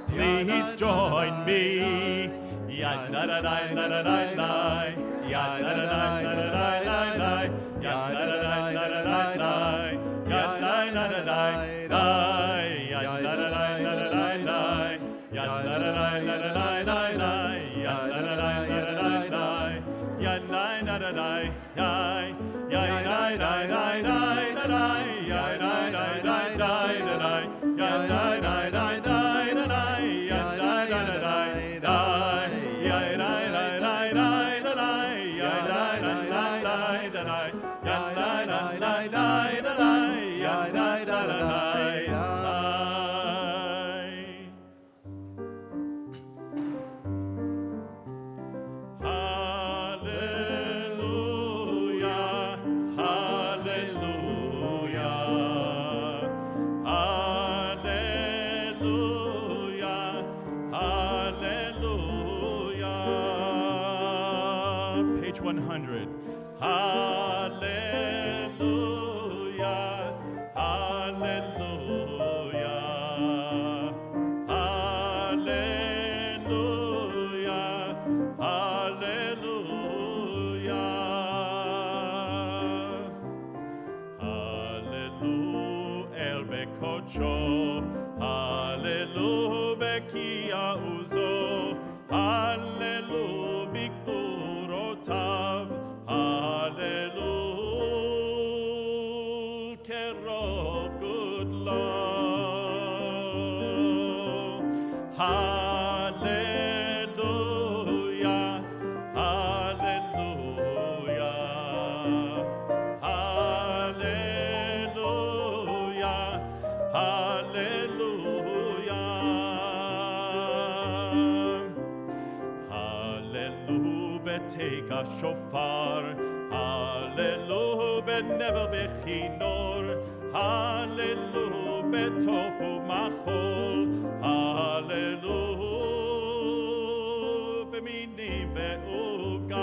Please join me. Ya da da da da da da da. Ya da da da da da da da. Ya da da da da da da da. Ya da da da da da. Ya da da da da da da. Ya da da da da da da da. Ya da da da da da da. Ya da da da da. Ya da da da da da. Ya da da da da da. Ya da da da da. Page 100. Hallelujah, hallelujah, hallelujah, hallelujah, hallelujah, el bekocho, hallelujah, bekia uzo, hallelujah, bikfurotav, hallelujah, kerov good love, hallelujah, hallelujah, hallelujah, hallelujah, hallelujah, betake a shofar, hallelujah, benevel bechinor, hallelujah, betofu machol, hallelujah, beminim ve'ugav,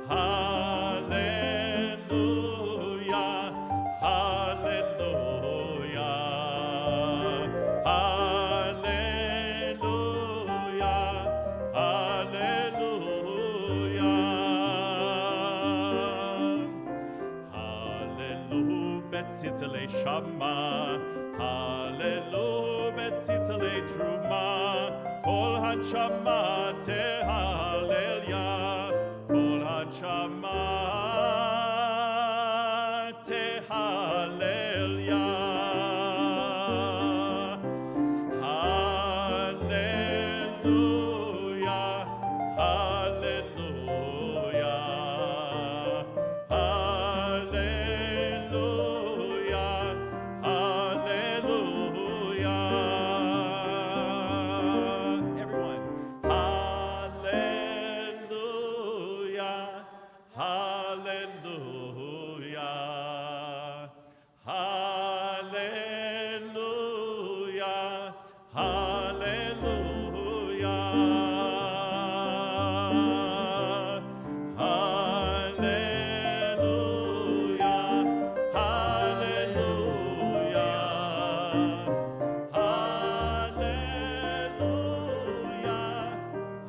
hallelujah, hallelujah, hallelujah, hallelujah, hallelujah, betzitzele shama, hallelujah, betzitzele truma, kol hanshama tehallelujah, kol hanshama tehallelujah, hallelujah, hallelujah, hallelujah, hallelujah. Everyone, hallelujah, hallelujah, hallelujah, hallelujah, hallelujah,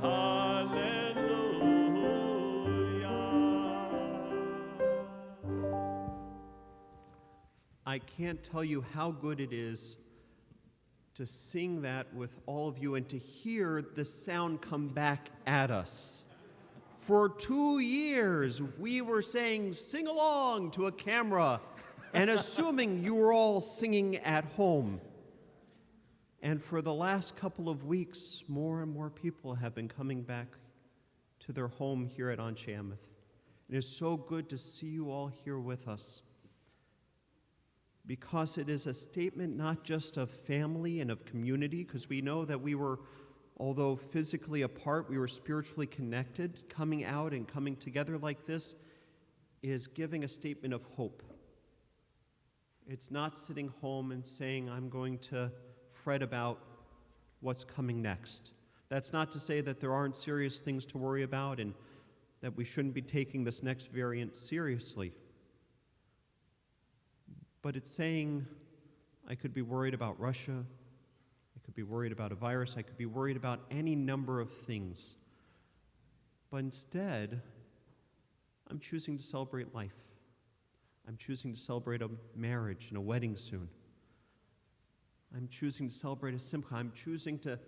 hallelujah, I can't tell you how good it is to sing that with all of you and to hear the sound come back at us. For 2 years, we were saying, sing along to a camera and assuming you were all singing at home. And for the last couple of weeks, more and more people have been coming back to their home here at Anshe Emeth. It is so good to see you all here with us, because it is a statement not just of family and of community, because we know that we were, although physically apart, we were spiritually connected. Coming out and coming together like this is giving a statement of hope. It's not sitting home and saying, I'm going to fret about what's coming next. That's not to say that there aren't serious things to worry about and that we shouldn't be taking this next variant seriously. But it's saying, I could be worried about Russia, I could be worried about a virus, I could be worried about any number of things. But instead, I'm choosing to celebrate life. I'm choosing to celebrate a marriage and a wedding soon. I'm choosing to celebrate a simcha. I'm choosing to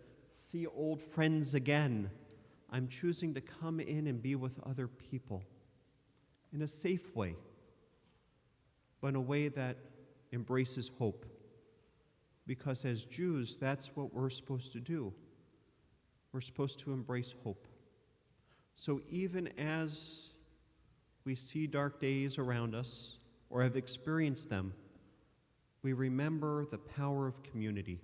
see old friends again. I'm choosing to come in and be with other people in a safe way, but in a way that embraces hope. Because as Jews, that's what we're supposed to do. We're supposed to embrace hope. So even as we see dark days around us or have experienced them, we remember the power of community.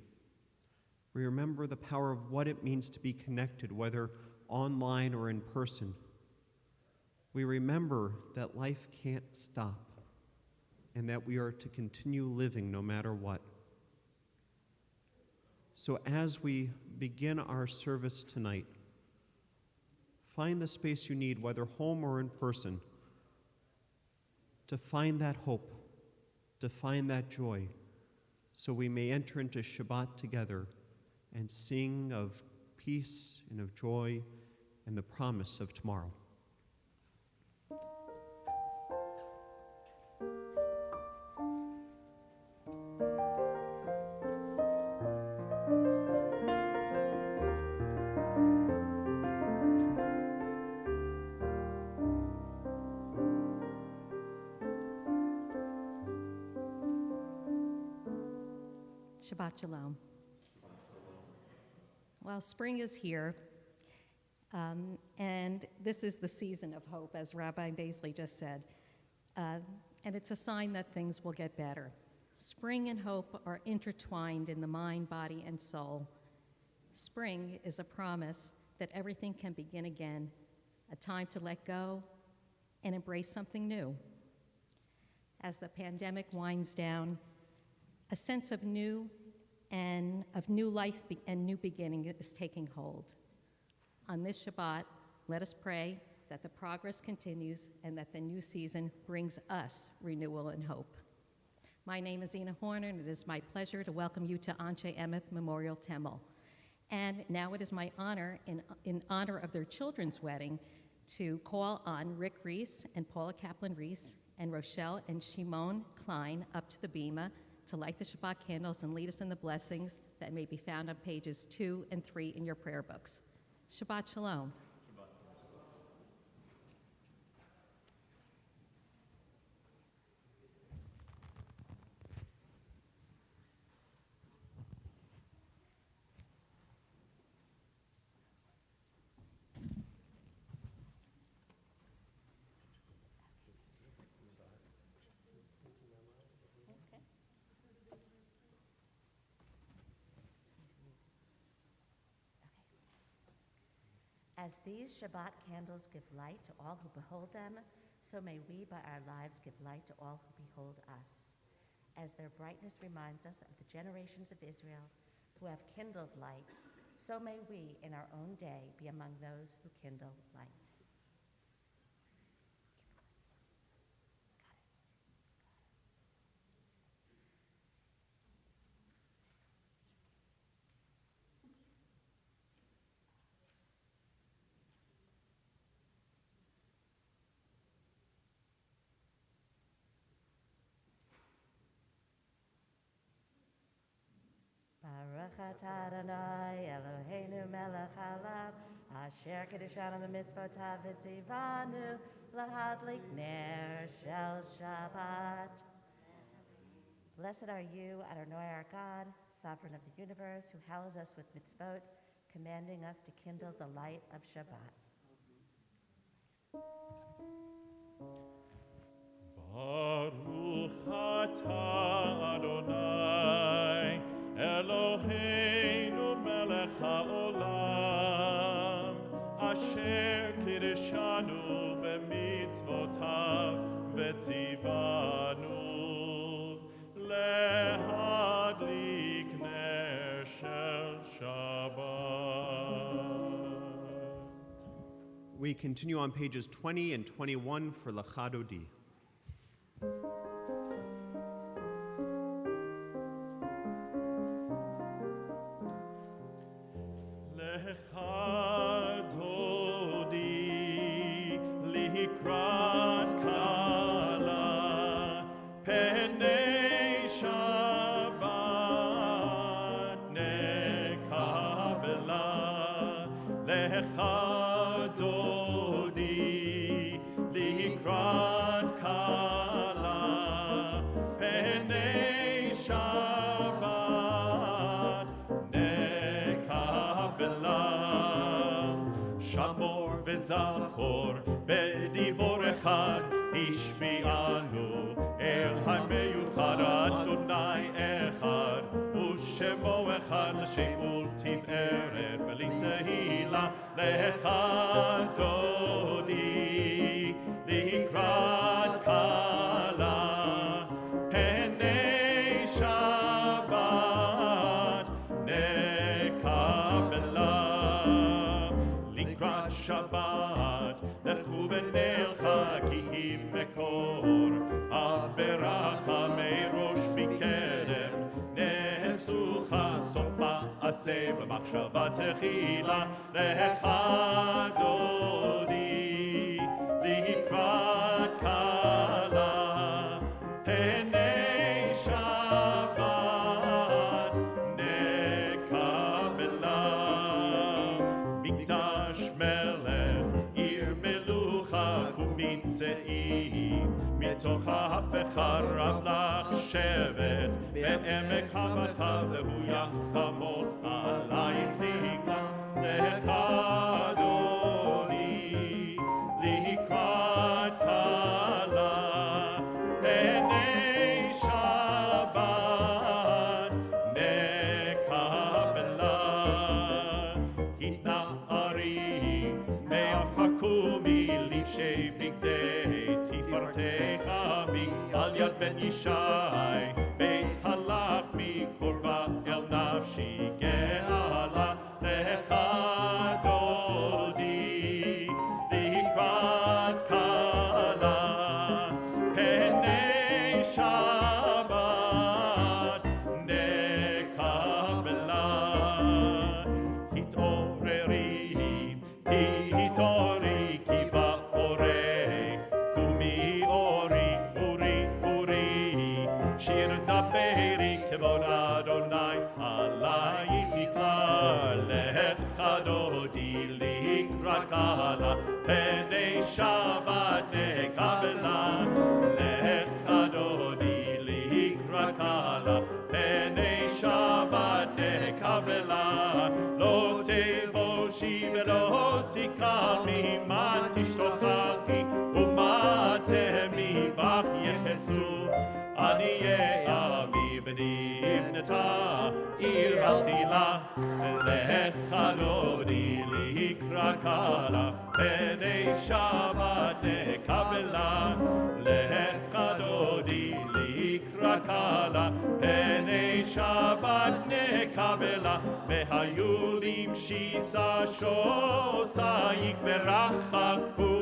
We remember the power of what it means to be connected, whether online or in person. We remember that life can't stop and that we are to continue living no matter what. So as we begin our service tonight, find the space you need, whether home or in person, to find that hope, to find that joy, so we may enter into Shabbat together and sing of peace and of joy and the promise of tomorrow. Shabbat Shalom. Well, spring is here, and this is the season of hope, as Rabbi Baisley just said, and it's a sign that things will get better. Spring and hope are intertwined in the mind, body, and soul. Spring is a promise that everything can begin again, a time to let go and embrace something new. As the pandemic winds down, a sense of new life and new beginning is taking hold. On this Shabbat, let us pray that the progress continues and that the new season brings us renewal and hope. My name is Ina Horner, and it is my pleasure to welcome you to Anshe Emeth Memorial Temple. And now it is my honor, in honor of their children's wedding, to call on Rick Reese and Paula Kaplan-Reese and Rochelle and Shimon Klein up to the bima to light the Shabbat candles and lead us in the blessings that may be found on pages 2 and 3 in your prayer books. Shabbat Shalom. As these Shabbat candles give light to all who behold them, so may we by our lives give light to all who behold us. As their brightness reminds us of the generations of Israel who have kindled light, so may we in our own day be among those who kindle light. Baruch atah Adonai Eloheinu melech haolam asher kiddushanu b'mitzvotav v'tzivanu lahadlik ner shel Shabbat. Blessed are you, Adonai our God, sovereign of the universe, who hallows us with mitzvot, commanding us to kindle the light of Shabbat. Baruch atah Adonai, Eloheinu melech haolam, asher kiddushanu b'mitzvotav v'tzivanu lehadlik ner shel Shabbat. We continue on pages 20 and 21 for Lachad Odi. Lechad Odi likrat kala penei Shabbat nekabela. Lechad Odi likrat kala penei Shabbat nekabela. Shamor v'zachor b'dibor echad ishmi'anu el ha'meyuchad Adonai echad u'shemo echad l'she'ul tiferet b'li tehila lechad Odi likrat kala penei Shabbat nekabela. Likrat Shabbat lechu v'nelcha ki im mekor aberacha meirosh mikerem nesucha sof ma'aseh b'machshava techila lechad Odi likrat kala penei Shabbat nekabela. Mikdash melech ir melucha kumitze'i mitoch ha'hafecha rav lach shevet be'emek ha'bata v'hu yachamol alayich nigla lechad Odi likrat kala penei Shabbat nekabela. Hitna'ari me'afaku milivshei bigdei tifartecha mi'al yad ben Yishai beit halach mikorba el nafshi ge'ala lechad Odi likrat kala penei Shabbat nekabela. Hitori ki ba'orech kumi ori uri shir daberi kevod Adonai alayich nikla lechad Odi likrat kala penei Shabbat nekabela. Lechad Odi likrat kala penei Shabbat nekabela. Lo tevoshi velo tikal mima tishtochachi umatemi bach yechesu aniye avi v'nivneta ir hatila. Lechad Odi likrat kala penei Shabbat nekabela. Lechad Odi likrat kala penei Shabbat nekabela. Mehayulim shisa shosayich v'rachaku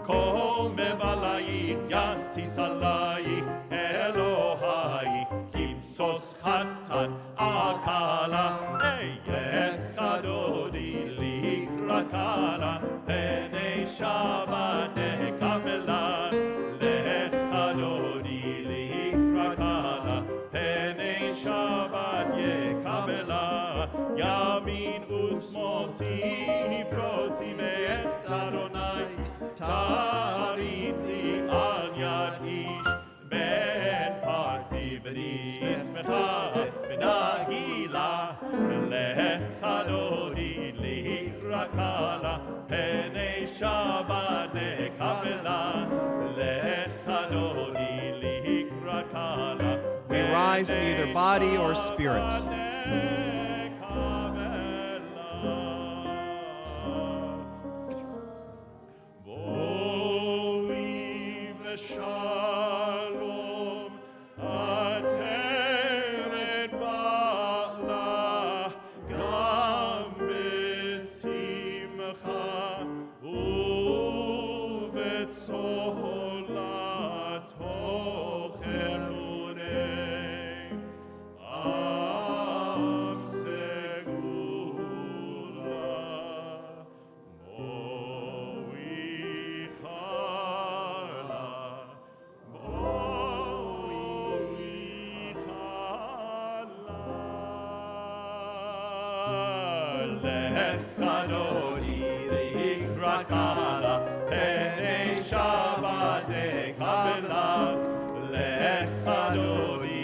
kol mevalayich yasis alayich Elohayich kimsos chatan akala. Lechad Odi likrat kala penei Shabbat nekabela. Lechad Odi likrat kala penei Shabbat nekabela. Yamin usmol tifrotzi me'et Adonai taritzi al yad ish ben parzi v'nismecha v'nagila. Lechad Odi likrat kala penei Shabbat nekabela. Lechad Odi We rise in either body or spirit. Shalom, ateret ba'la, gam b'simcha, uvetzola tochem unei, am segula, Rakala, Pene Shabbat Nekabela, Lechadori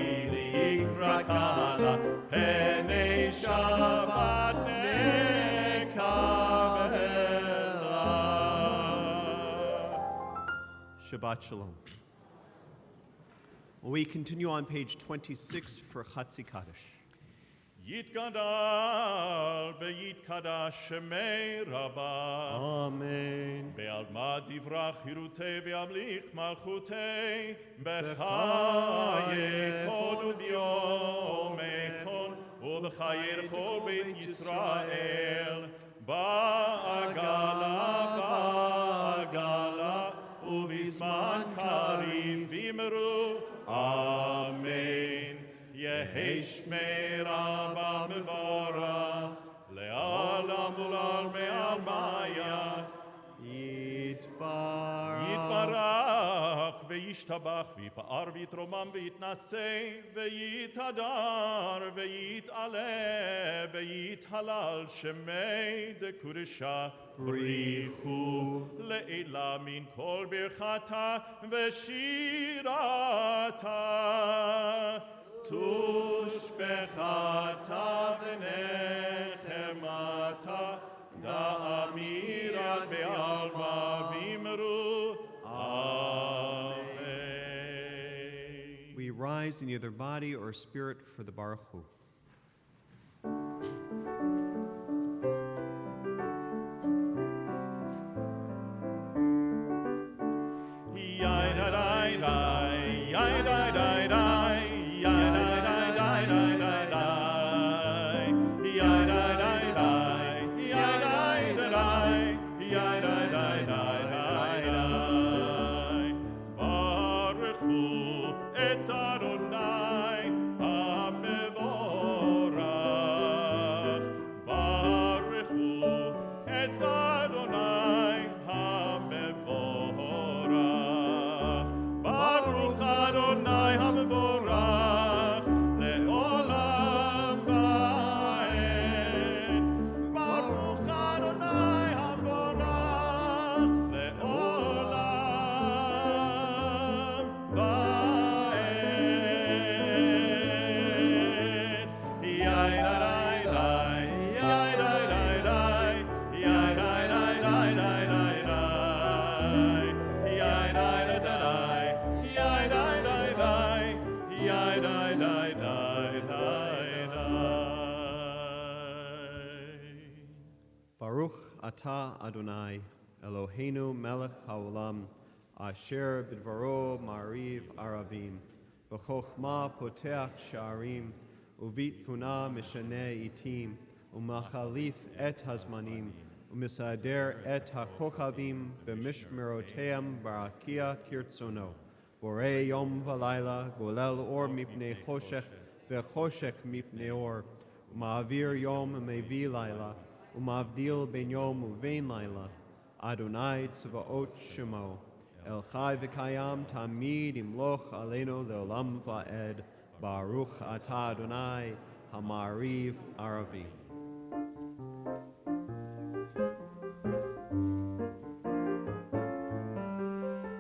Rakala, Pene Shabbat Nekabela. Shabbat Shalom. We continue on page 26 for Chatzi Kaddish. Yitgadal ve'yitkadash shemei Rabbah. Amen. Be'alma divrach hirutei ve'amlich malchutei b'chaye kol u'b'yom echon u'b'chaye kol beit Yisrael ba'agala u'vizman karim v'imru. Amen. Yehi shmei Rabbah mevarach le'alam u'lal me'al maya. Yitbarach ve'yishtabach v'yipa'ar v'yitromam v'yitnaseh v'yitadar v'yit'aleh v'yithalal shemei dekurusha brichu le'ila min kol birchata v'shirata tushbechata v'nechemata da'amirat be'alma v'imru. Amen. We rise in either body or spirit for the Baruch Hu. Ata Adonai, Eloheinu melech haolam, asher bidvaro mariv aravim, b'chochma poteach sha'arim, uvitfuna mishaneh itim, umachalif et hazmanim, umisader et hakochavim, b'mishmeroteam barakia kirtzono, borei yom v'layla, golel or mipnei choshech, v'choshech mipnei or, uma'avir yom mevi layla, Umavdil ben yom uvein laila, Adonai tzvaot shemo, El chai v'kayam tamid imloch aleinu leolam va'ed, Baruch atah Adonai hamariv aravi.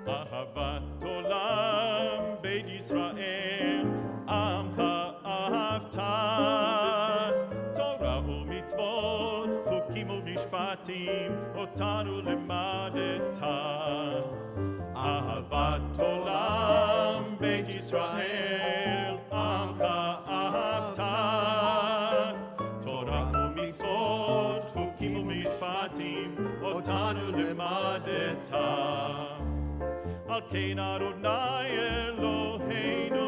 Ahavat olam beit Yisrael, amcha ahavta, Torah u'mitzvot, chukim u'mishpatim, otanu lemadeta. Ahavat olam beit Yisrael, כן אדוני אלוהינו,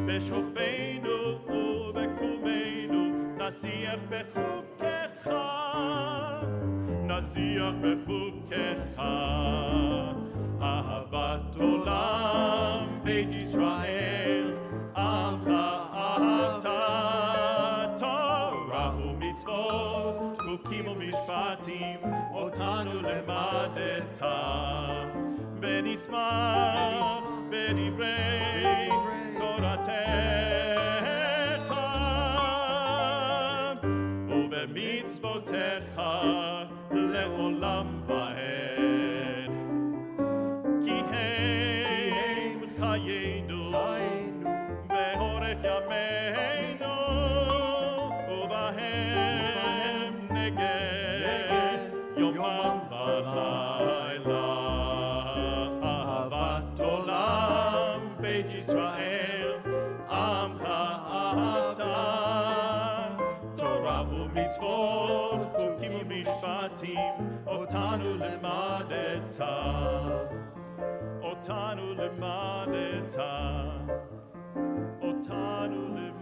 בשוכבנו ובקומנו, נשיח בחוקיך, נשיח בחוקיך. אהבת עולם, בית ישראל, עמך אהבת, תורה ומצוות, חוקים ומשפטים, אותנו למדת. ונשמח בדברי תורתך, ובמצוותיך לעולם ועד. כי הם חיינו באורך ימינו, ובהם נגד יומם ולילה. אהבת עולם, בית ישראל, עמך אהבת, תורה ומצוות, חוקים ומשפטים, אותנו למדת, אותנו למדת, אותנו למדת.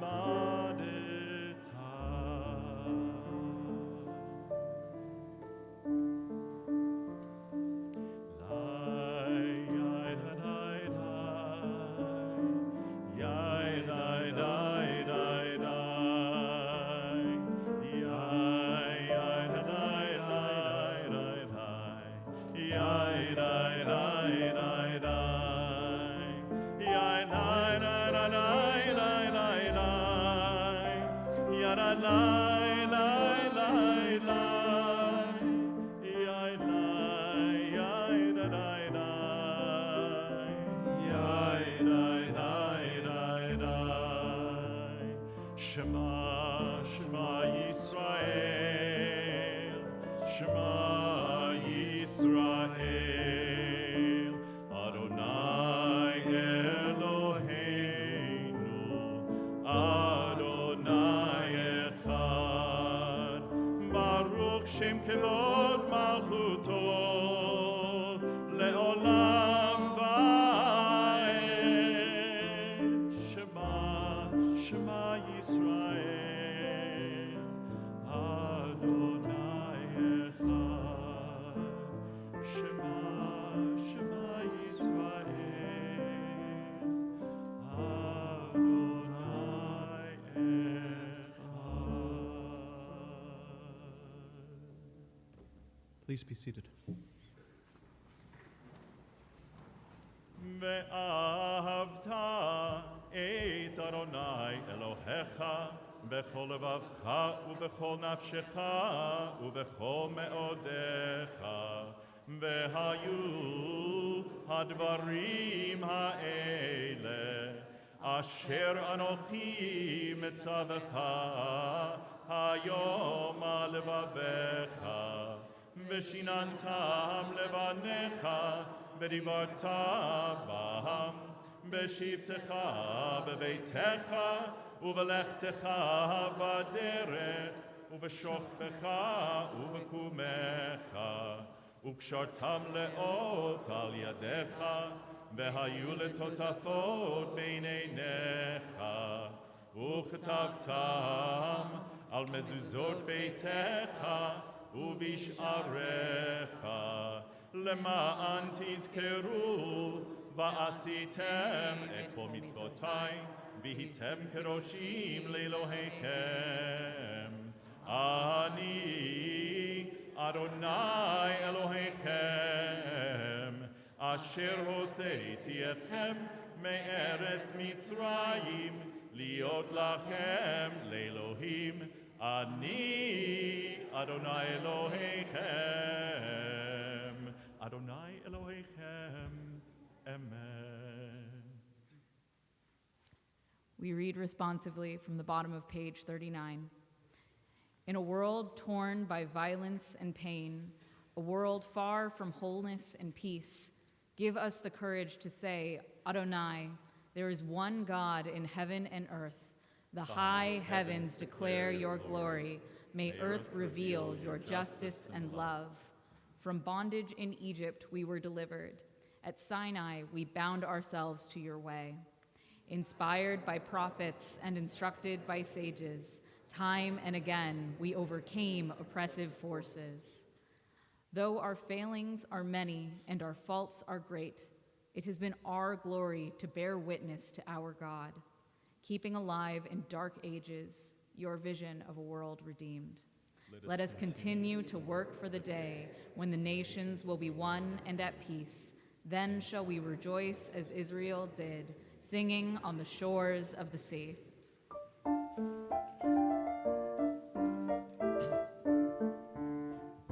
Shema, Shema Yisrael, Shema Yisrael, Adonai Eloheinu, Adonai Echad, Baruch Shem Kevod Malchuto, Leolam Va'ed. Shema, Shema Yisrael, Adonai Echad. Shema, Shema Yisrael, Adonai Echad. Please be seated. ואהבת את אדוני אלוהיך בכל לבבך ובכל נפשך ובכל מאודיך. והיו הדברים האלה אשר אנוכי מצווך היום על לבביך, ושיננתם לבניך ודיברת בהם בשבתך בביתך ובלכתך בדרך ובשוכבך ובקומך, וקשרתם לאות על ידיך, והיו לטוטפות בין עיניך, וכתבתם על מזוזות ביתך ובשעריך, למען תזכרו ועשיתם את כל מצוותי, והייתם קדושים לאלוהיכם. אני אדוני אלוהיכם, אשר הוצאתי אתכם מארץ מצרים, להיות לכם לאלוהים. אני אדוני אלוהיכם, אדוני אלוהיכם, amen. We read responsively from the bottom of page 39. In a world torn by violence and pain, a world far from wholeness and peace, give us the courage to say, Adonai, there is one God in heaven and earth. The high heavens declare your glory. May earth reveal your justice and love. From bondage in Egypt we were delivered, At Sinai, we bound ourselves to your way. Inspired by prophets and instructed by sages, time and again we overcame oppressive forces. Though our failings are many and our faults are great, it has been our glory to bear witness to our God, keeping alive in dark ages your vision of a world redeemed. Let us continue to work for the day when the nations will be one and at peace. Then shall we rejoice as Israel did, singing on the shores of the sea.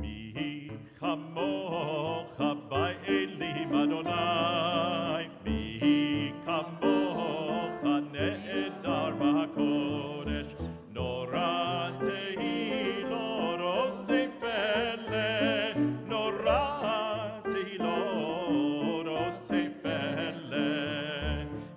Mi chamocha ba'elim Adonai, mi chamocha ne'edar ba'hakodesh, nora tehilo rosefele, nora tehilo rosefele.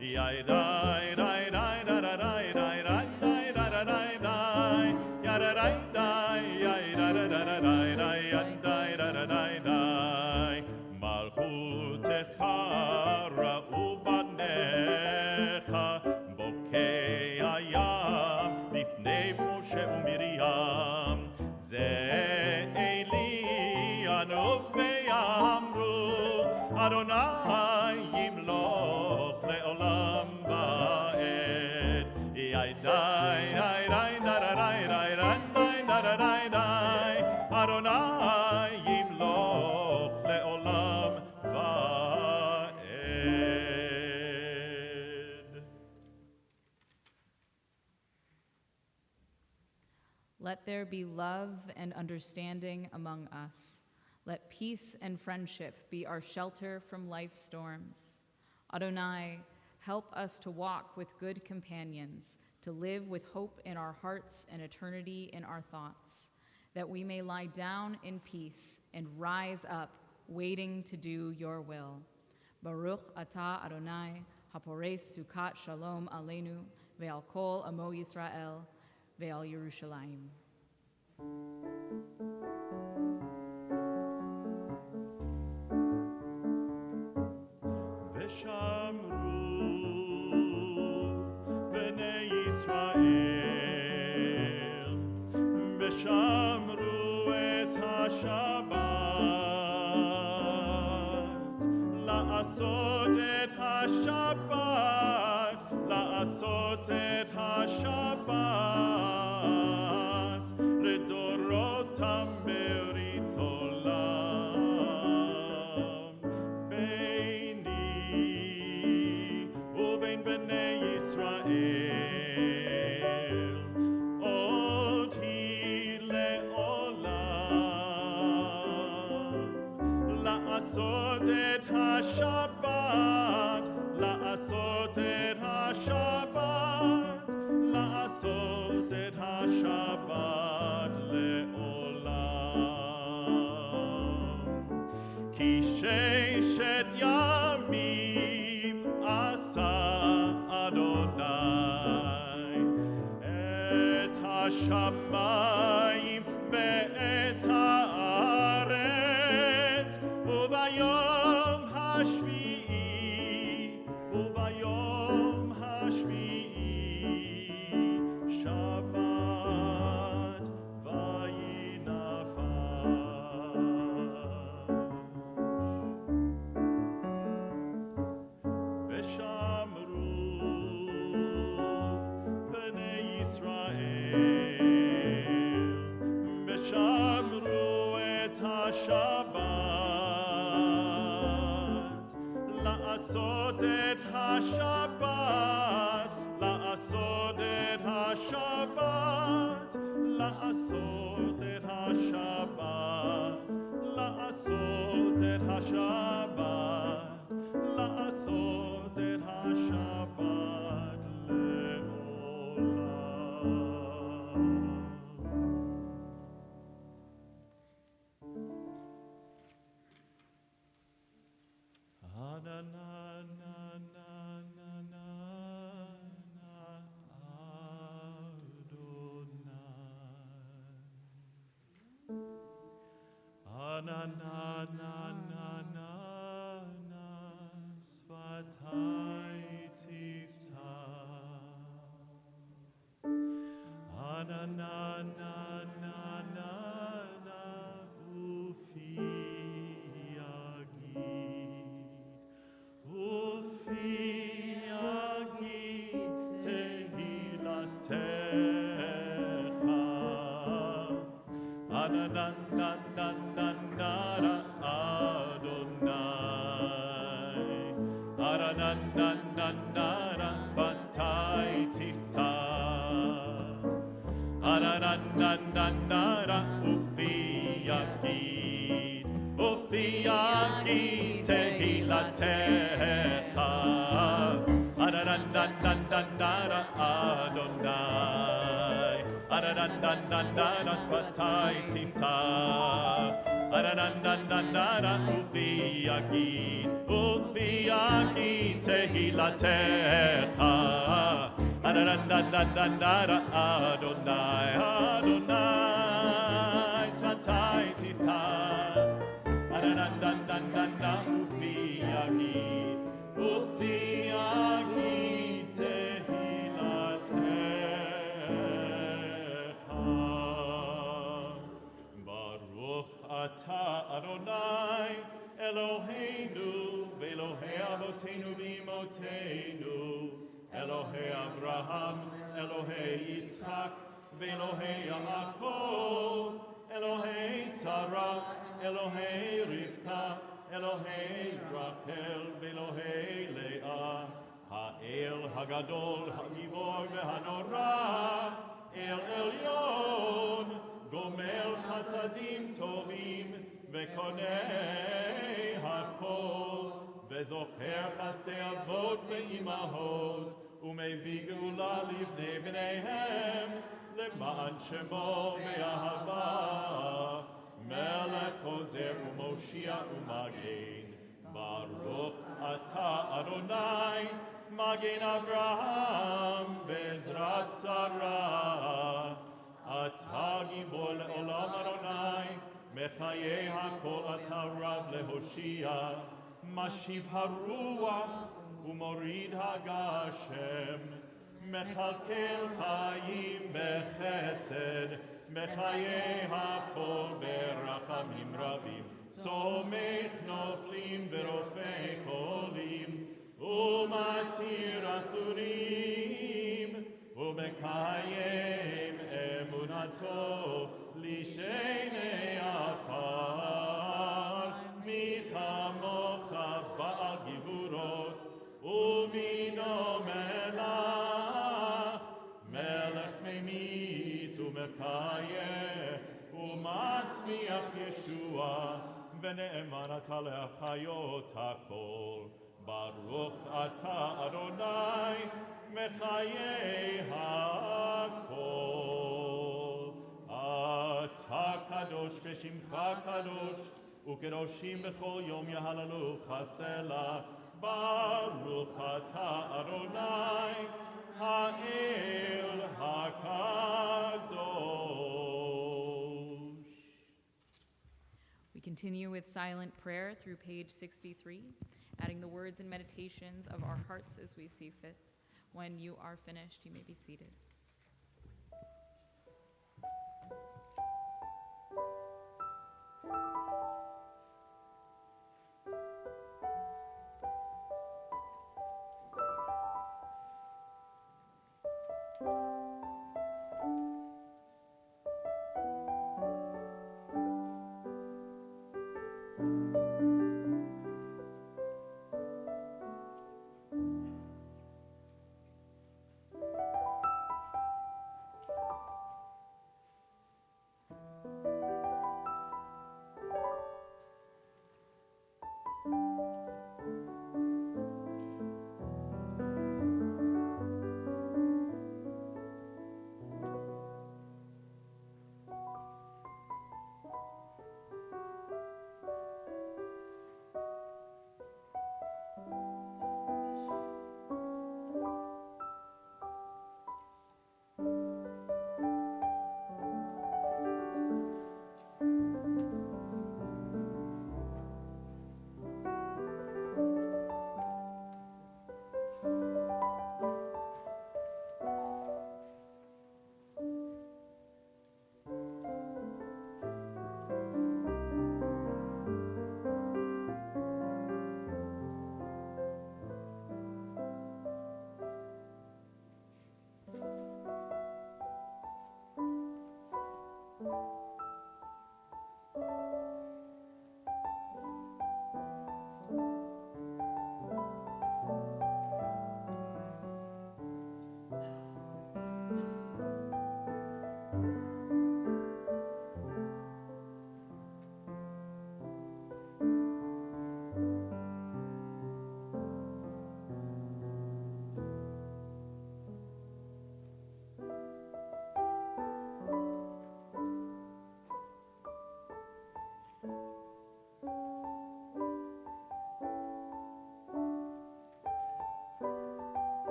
Yai dai dai dai dai dai dai dai dai dai dai dai, ya dai dai yai dai dai dai dai dai dai dai dai dai. Malchutecha ra'u banecha, bokei hayam lifnei Moshe uMiriam. Ze Eli anov ve'amru, Adonai yimloch le'olam va'ed. Yai dai dai dai dai dai dai dai dai dai dai dai, Adonai yimloch le'olam va'ed. Let there be love and understanding among us. Let peace and friendship be our shelter from life's storms. Adonai, help us to walk with good companions, to live with hope in our hearts and eternity in our thoughts, that we may lie down in peace and rise up, waiting to do your will. Baruch atah Adonai, hapores sukat shalom aleinu, ve'al kol amo Yisrael, ve'al Yerushalayim. Veshamru bnei Yisrael, veshamru et haShabbat, la'asot et haShabbat, la'asot et haShabbat, לדורותם ברית עולם. ביני ובין בני ישראל, עוד היא לעולם. לעשות את השבת, לעשות את השבת, לעשות את השבת לעולם. כי ששת ימים עשה אדוני את השמיים ואת הארץ, וביום השביעי, וביום השביעי שבת וינפש. ושמרו בני ישראל, ושמרו את השבת, לעשות את השבת, לעשות את השבת, לעשות את השבת, לעשות את השבת, לעשות את השבת לעולם. Na na na na na na Aranananananara Adonai. Arananananara Svatai Tiftach. Arananananara Ufi Yagid. Ufi Yagid Tehilatecha. Arananananara Adonai. Arananananara Svatai Tiftach. Arananananara Ufi Yagid Tehilatecha. Arananananara Adonai. Adonai Svatai Tiftach. Arananananara Ufi Yagid Tehilatecha. Baruch Ata Adonai Eloheinu ve'Elohei Avoteinu v'Imotenu Elohei Abraham Elohei Yitzchak ve'Elohei Yaakov Elohei Sarah Elohei Rivka Elohei Rachel ve'Elohei Leah Ha'el Hagadol Hagivor ve'Hanora El Elyon Gomel Chasadim Tovim Vekonei Hakol Vezocher Chasei Avot Ve'imahot Umevi Geula Livnei Bneihem Leman Shemo Ve'ahava Melech Hozer Umoshia Umagen Baruch Ata Adonai Magen Avraham Ve'ezrat Sarah Ata Gibor Le'olam Adonai Mechaye HaKol Ata Rav Lehoshia Mashiv HaRuach Umorid HaGashem Mechalkel Chayim Bechesed Mechaye HaKol Berachamim Rabim Somech Noflim Berofei Cholim Umatir Asurim Umekayem Emunato Lishenei Afar Michamocha Ba'al Givurot Umino Melach Melech Memit Umekayeh Umatzmiach Yeshua Vene'eman Ata Le'achayot HaKol Baruch Ata Adonai Mechayei HaKol Ata Kadosh V'Shimcha Kadosh Ukedoshim B'chol Yom Yahalaluch HaSela Baruch Ata Adonai Ha'el HaKadosh. We continue with silent prayer through page 63, adding the words and meditations of our hearts as we see fit. When you are finished, you may be seated.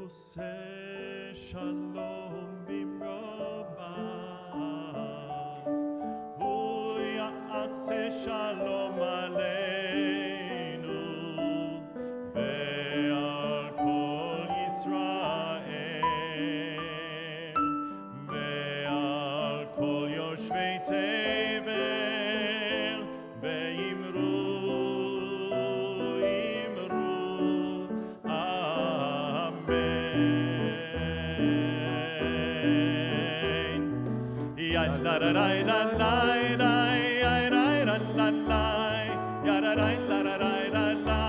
עושה שלום במרומיו, הוא יעשה שלום עלינו ועל כל ישראל ועל כל יושבי תבל, ואמרו la la la la la la la la la la ya la la la la la la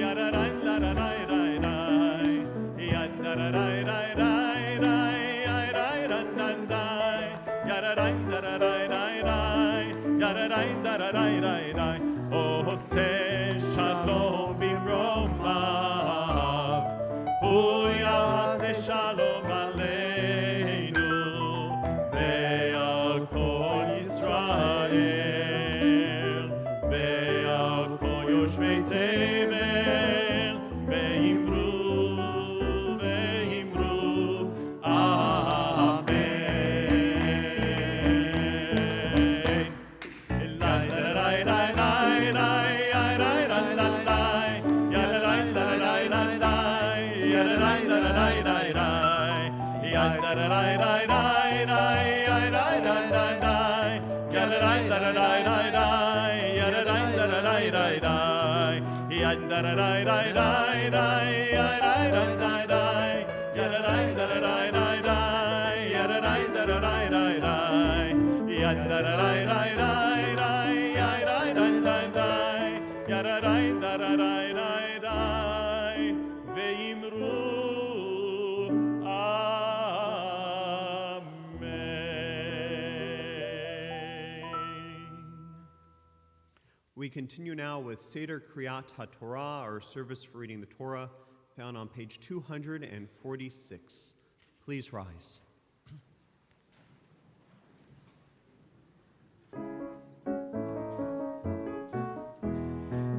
ya la la la la la la ya la la la la la ya la la la ya la la la la ya la la la oh say shalom b'romav hu yaseh shalom aleinu ve'al kol Yisrael ve'al kol yoshvei tevel ve'imru We continue now with Seder Kriyat HaTorah, our service for reading the Torah, found on page 246. Please rise.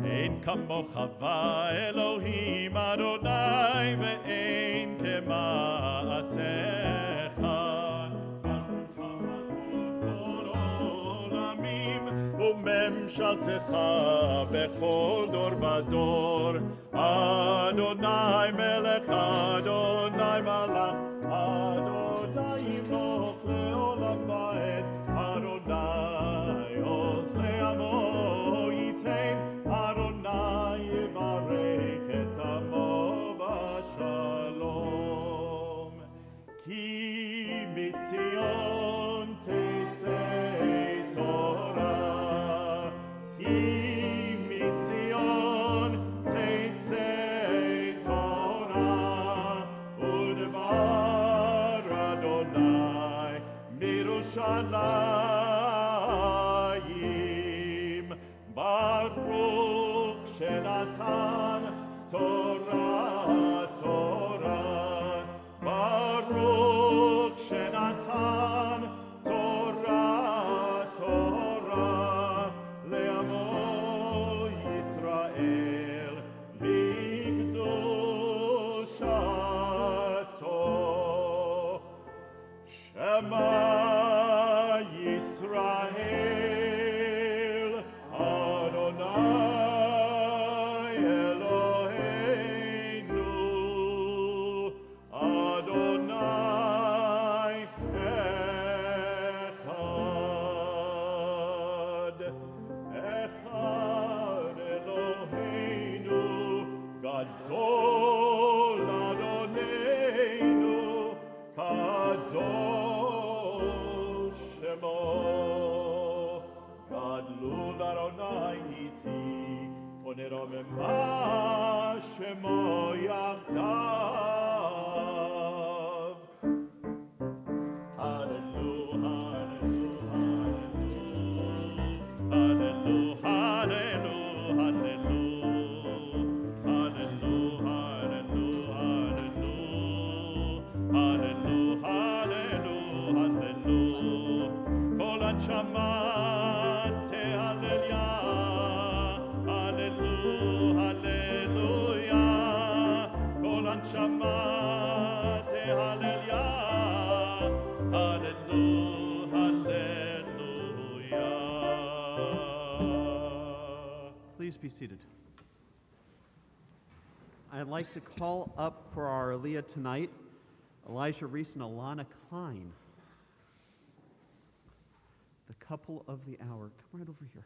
אין כמוך אלוהים אדוני ואין כמעשיך כל עולמים וממשלתך בכל דור ודור אדוני מלך אדוני מלך אדוני ימלוך לעולם ועד אדוני עוז לעמו ייתן אדוני יברך את עמו בשלום כי מציון תצא תורה כי מציון תצא תורה ודבר אדוני מירושלים ברוך שנתן תורה תורה ברוך שנתן תורה תורה לעמו ישראל לקדושתו שמע ישראל אדוני אלוהינו אדוני אחד אלוהינו גדול אדוננו קדוש שמו גדלו לאדוני איתי ונרוממה שמו יחדיו הללו הללו הללו הללו הללו הללו הללו seated. I'd like to call up for our Aliyah tonight, Elijah Reese and Alana Klein. The couple of the hour. Come right over here.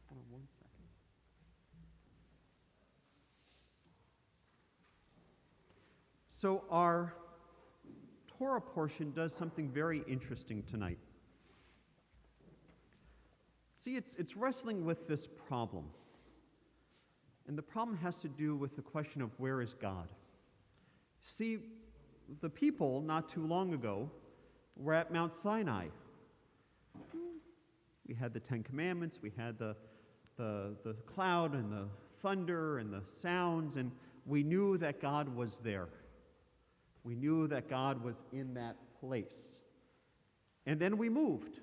Hold on 1 second. So our Torah portion does something very interesting tonight. See, it's wrestling with this problem. And the problem has to do with the question of where is God? See, the people not too long ago were at Mount Sinai. We had the Ten Commandments, we had the cloud and the thunder and the sounds, and we knew that God was there. We knew that God was in that place. And then we moved.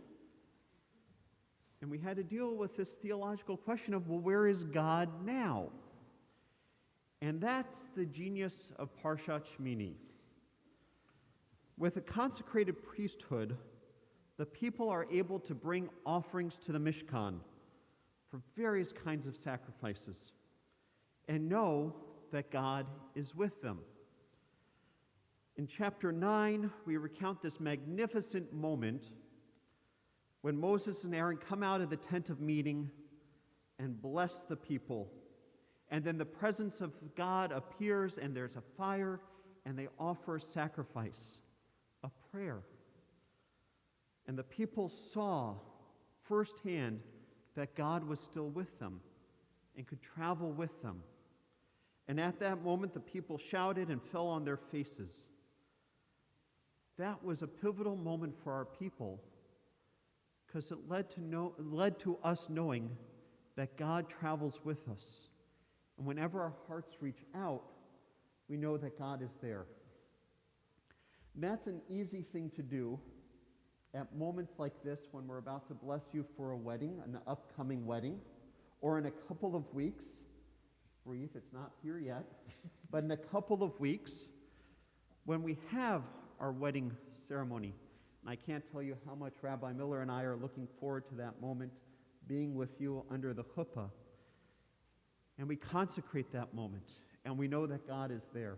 And we had to deal with this theological question of, well, where is God now? And that's the genius of Parshat Shmini. With a consecrated priesthood, the people are able to bring offerings to the Mishkan for various kinds of sacrifices and know that God is with them. In chapter 9, we recount this magnificent moment when Moses and Aaron come out of the tent of meeting and bless the people. And then the presence of God appears, and there's a fire, and they offer a sacrifice, a prayer. And the people saw firsthand that God was still with them and could travel with them. And at that moment, the people shouted and fell on their faces. That was a pivotal moment for our people because it led to us knowing that God travels with us. And whenever our hearts reach out, we know that God is there. And that's an easy thing to do at moments like this when we're about to bless you for a wedding, an upcoming wedding, or in a couple of weeks. Brief, it's not here yet, but in a couple of weeks, when we have our wedding ceremony. And I can't tell you how much Rabbi Miller and I are looking forward to that moment, being with you under the chuppah. And we consecrate that moment, and we know that God is there.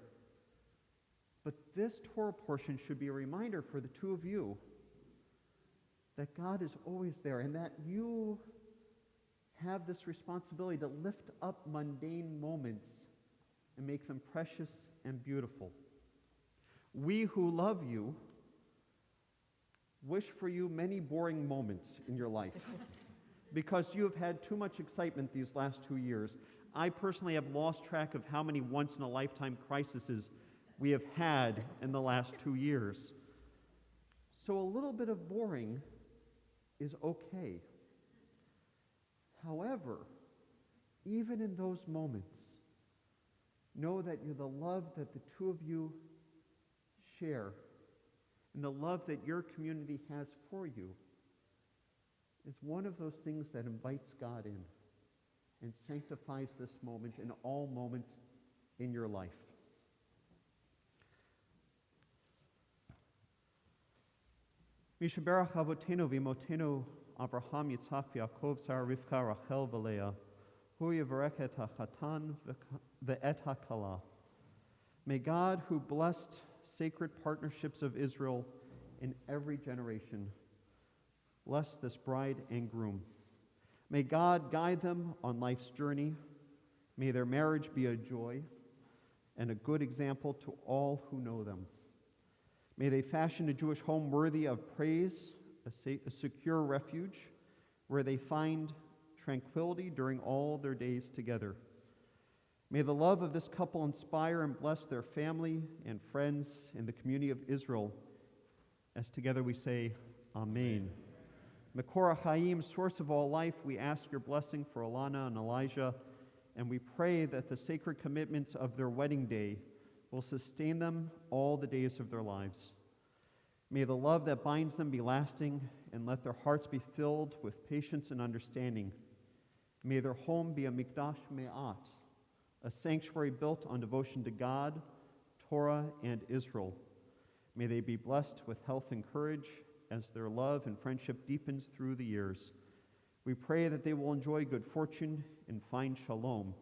But this Torah portion should be a reminder for the two of you that God is always there, and that you have this responsibility to lift up mundane moments and make them precious and beautiful. We who love you wish for you many boring moments in your life because you have had too much excitement these last 2 years. I personally have lost track of how many once-in-a-lifetime crises we have had in the last 2 years. So a little bit of boring is okay. However, even in those moments, know that you're the love that the two of you share and the love that your community has for you is one of those things that invites God in and sanctifies this moment and all moments in your life. Mishaberach avotenu v'imotenu Abraham, Yitzhak, Yaakov, Sarah, Rivka, Rachel, v'Leah, hu yivarech et hachatan ve'et hakala. May God, who blessed sacred partnerships of Israel in every generation, bless this bride and groom. May God guide them on life's journey. May their marriage be a joy and a good example to all who know them. May they fashion a Jewish home worthy of praise, a secure refuge where they find tranquility during all their days together. May the love of this couple inspire and bless their family and friends and the community of Israel, as together we say, Amen. Makor HaChaim, source of all life, we ask your blessing for Alana and Elijah, and we pray that the sacred commitments of their wedding day will sustain them all the days of their lives. May the love that binds them be lasting, and let their hearts be filled with patience and understanding. May their home be a mikdash me'at, a sanctuary built on devotion to God, Torah, and Israel. May they be blessed with health and courage as their love and friendship deepens through the years. We pray that they will enjoy good fortune and find shalom,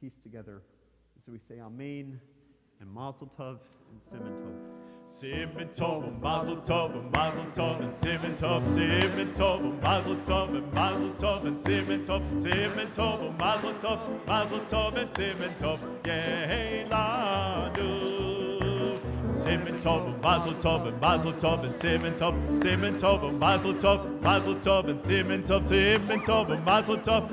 peace together. As we say Amen and Mazel Tov and Siman Tov. Siman Tov and Mazel Tov and Mazel Tov and Siman Tov, Siman Tov and Mazel Tov and Mazel Tov and Siman Tov, Siman Tov and Mazel Tov and Siman Tov, Yehi Lanu. Siman Tov and Mazel Tov and Mazel Tov and Siman Tov, Siman Tov and Mazel Tov and Siman Tov, Siman Tov and Mazel Tov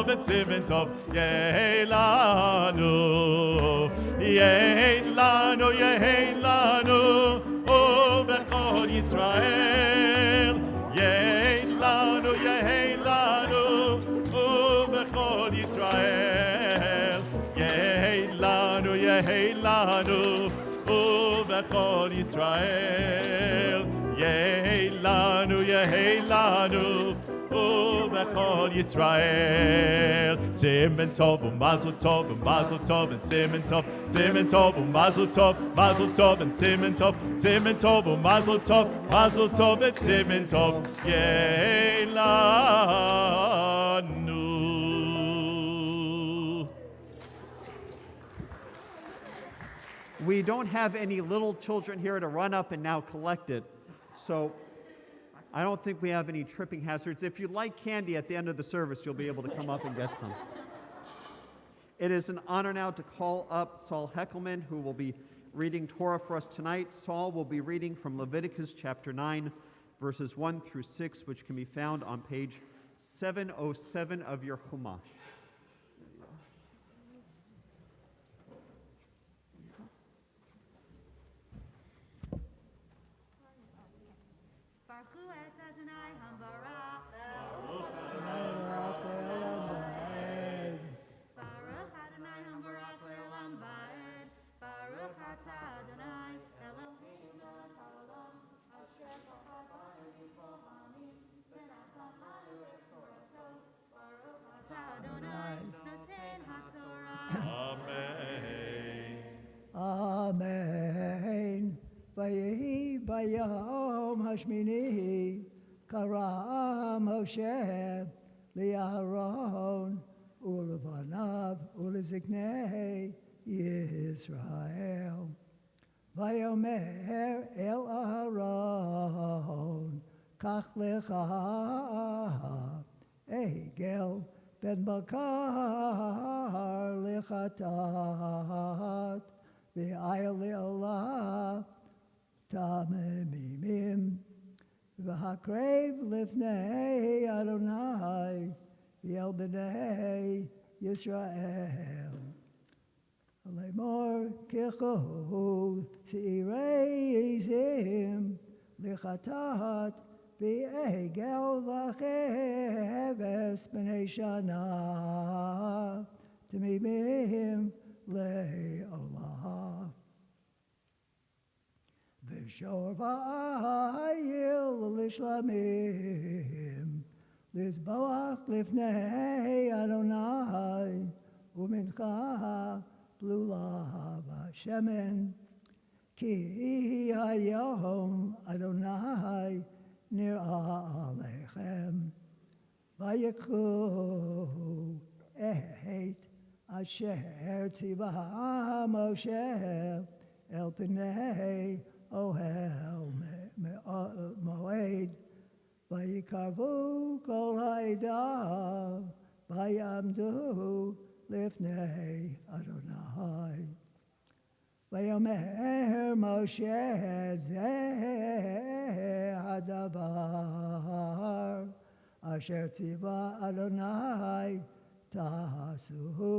and Siman Tov, Yehi Lanu, Yehi Lanu, Yehi Lanu, O Bechol Yisrael, Yehi Lanu, O Bechol Yisrael, Yehi Lanu, O Bechol Yisrael, Yehi Lanu, O Bechol Yisrael. Siman Tov and Mazel Tov and Mazel Tov and Siman Tov, Siman Tov and Mazel Tov and Siman Tov, Siman Tov and Mazel Tov and Siman Tov, Yehi Lanu. We don't have any little children here to run up and now collect it, so I don't think we have any tripping hazards. If you like candy at the end of the service, you'll be able to come up and get some. It is an honor now to call up Saul Heckelman, who will be reading Torah for us tonight. Saul will be reading from Leviticus chapter 9, verses 1 through 6, which can be found on page 707 of your Chumash. Amen. Vayehi bayom hashmini kara Moshe li'Aaron ulevanav uleziknei Yisrael. Vayomer el Aaron kach lecha egel ben bakar lechatat v'ayel le'olah tamemimim v'hakrev lifnei Adonai v'yel b'nei Yisrael lemor kichu se'ireizim lechatat v'egel v'cheves b'nei shana tamemimim le'olah v'shor v'ayil l'shlamim lizboach lifnei Adonai u'mincha blula v'shemen ki hayom Adonai nir'a alechem v'yikhu et asher tzivah Moshe el pnei ohel moed v'yikarvu kol ha'edah v'yamdu lifnei Adonai v'yomer Moshe zeh hadavar asher tzivah Adonai ta'asuhu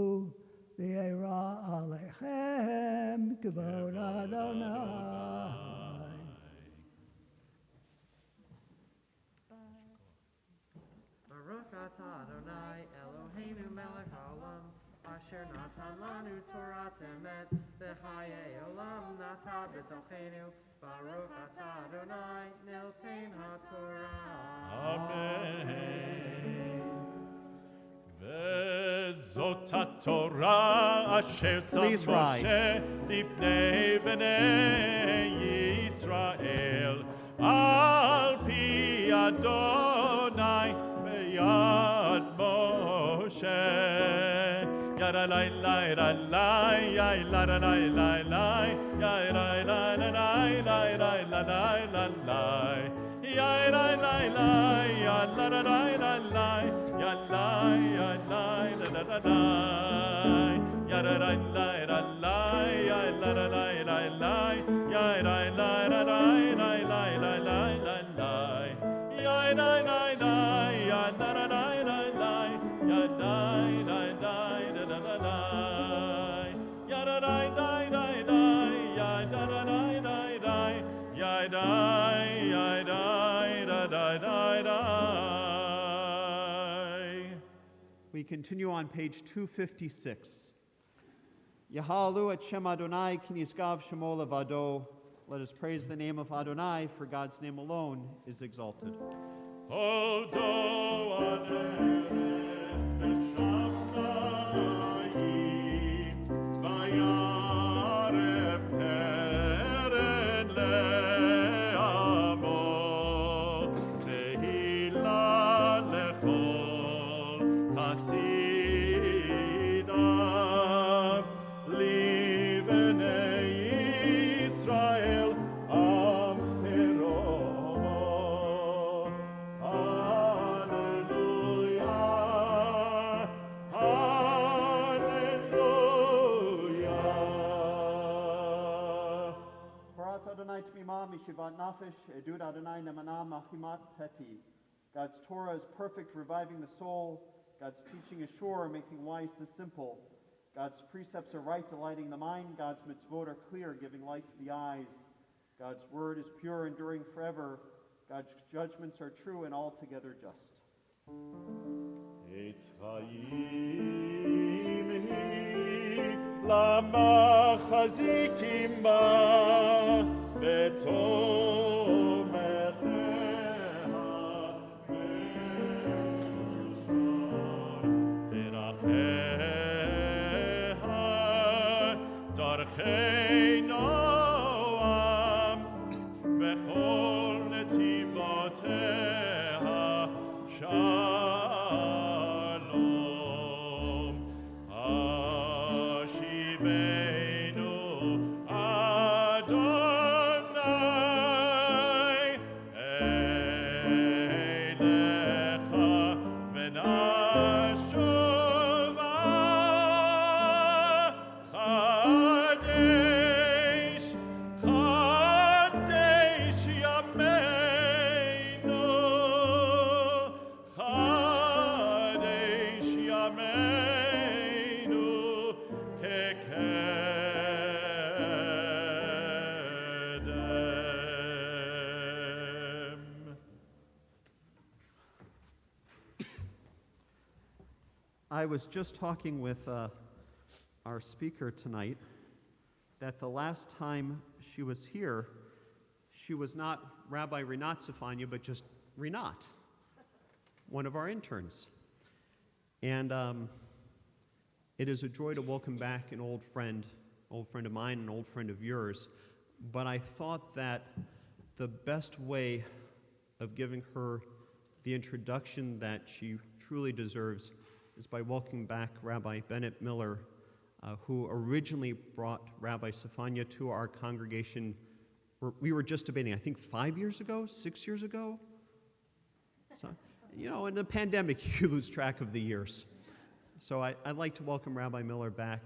v'yera alechem k'vod Adonai. Baruch atah Adonai Eloheinu melech haolam asher natan lanu Torat emet v'chayei olam nata b'tochenu Baruch atah Adonai noten haTorah. Amen. זאת התורה אשר שם Please rise. משה לפני בני ישראל, על פי אדוני ביד משה. Yada lai lai la lai, yai la la lai lai lai, yai lai lai la lai lai lai la lai la lai, yai lai lai lai, ya la la lai la lai, ya lai ya lai la la la lai, yada lai lai la lai, yai la la lai lai lai, yai lai lai la lai lai lai lai lai lai lai, yai lai lai lai, ya la la lai lai lai, ya lai lai lai. We continue on page 256. Yahalu et Shem Adonai Kiniskav Shemo Levado. Let us praise the name of Adonai, for God's name alone is exalted. Mishivat Nafish, Edud Adonai Nemana Machimat Peti. God's Torah is perfect, reviving the soul. God's teaching is sure, making wise the simple. God's precepts are right, delighting the mind. God's mitzvot are clear, giving light to the eyes. God's word is pure, enduring forever. God's judgments are true and altogether just. Eitz Chaim hi lama chazikim ba v'tomecheha b'shar teracheha darchei noam b'chol netivoteha shalom hashivenu Adonai eilecha v'nashova chadesh chadesh yameinu chadesh yameinu kekedem. I was just talking with our speaker tonight that the last time she was here, she was not Rabbi Rinat Safanya, but just Rinat, one of our interns. And it is a joy to welcome back an old friend of mine, an old friend of yours. But I thought that the best way of giving her the introduction that she truly deserves is by welcoming back Rabbi Bennett Miller, who originally brought Rabbi Safanya to our congregation. We were just debating, I think 5 years ago, 6 years ago? So, in the pandemic, you lose track of the years. So I'd like to welcome Rabbi Miller back.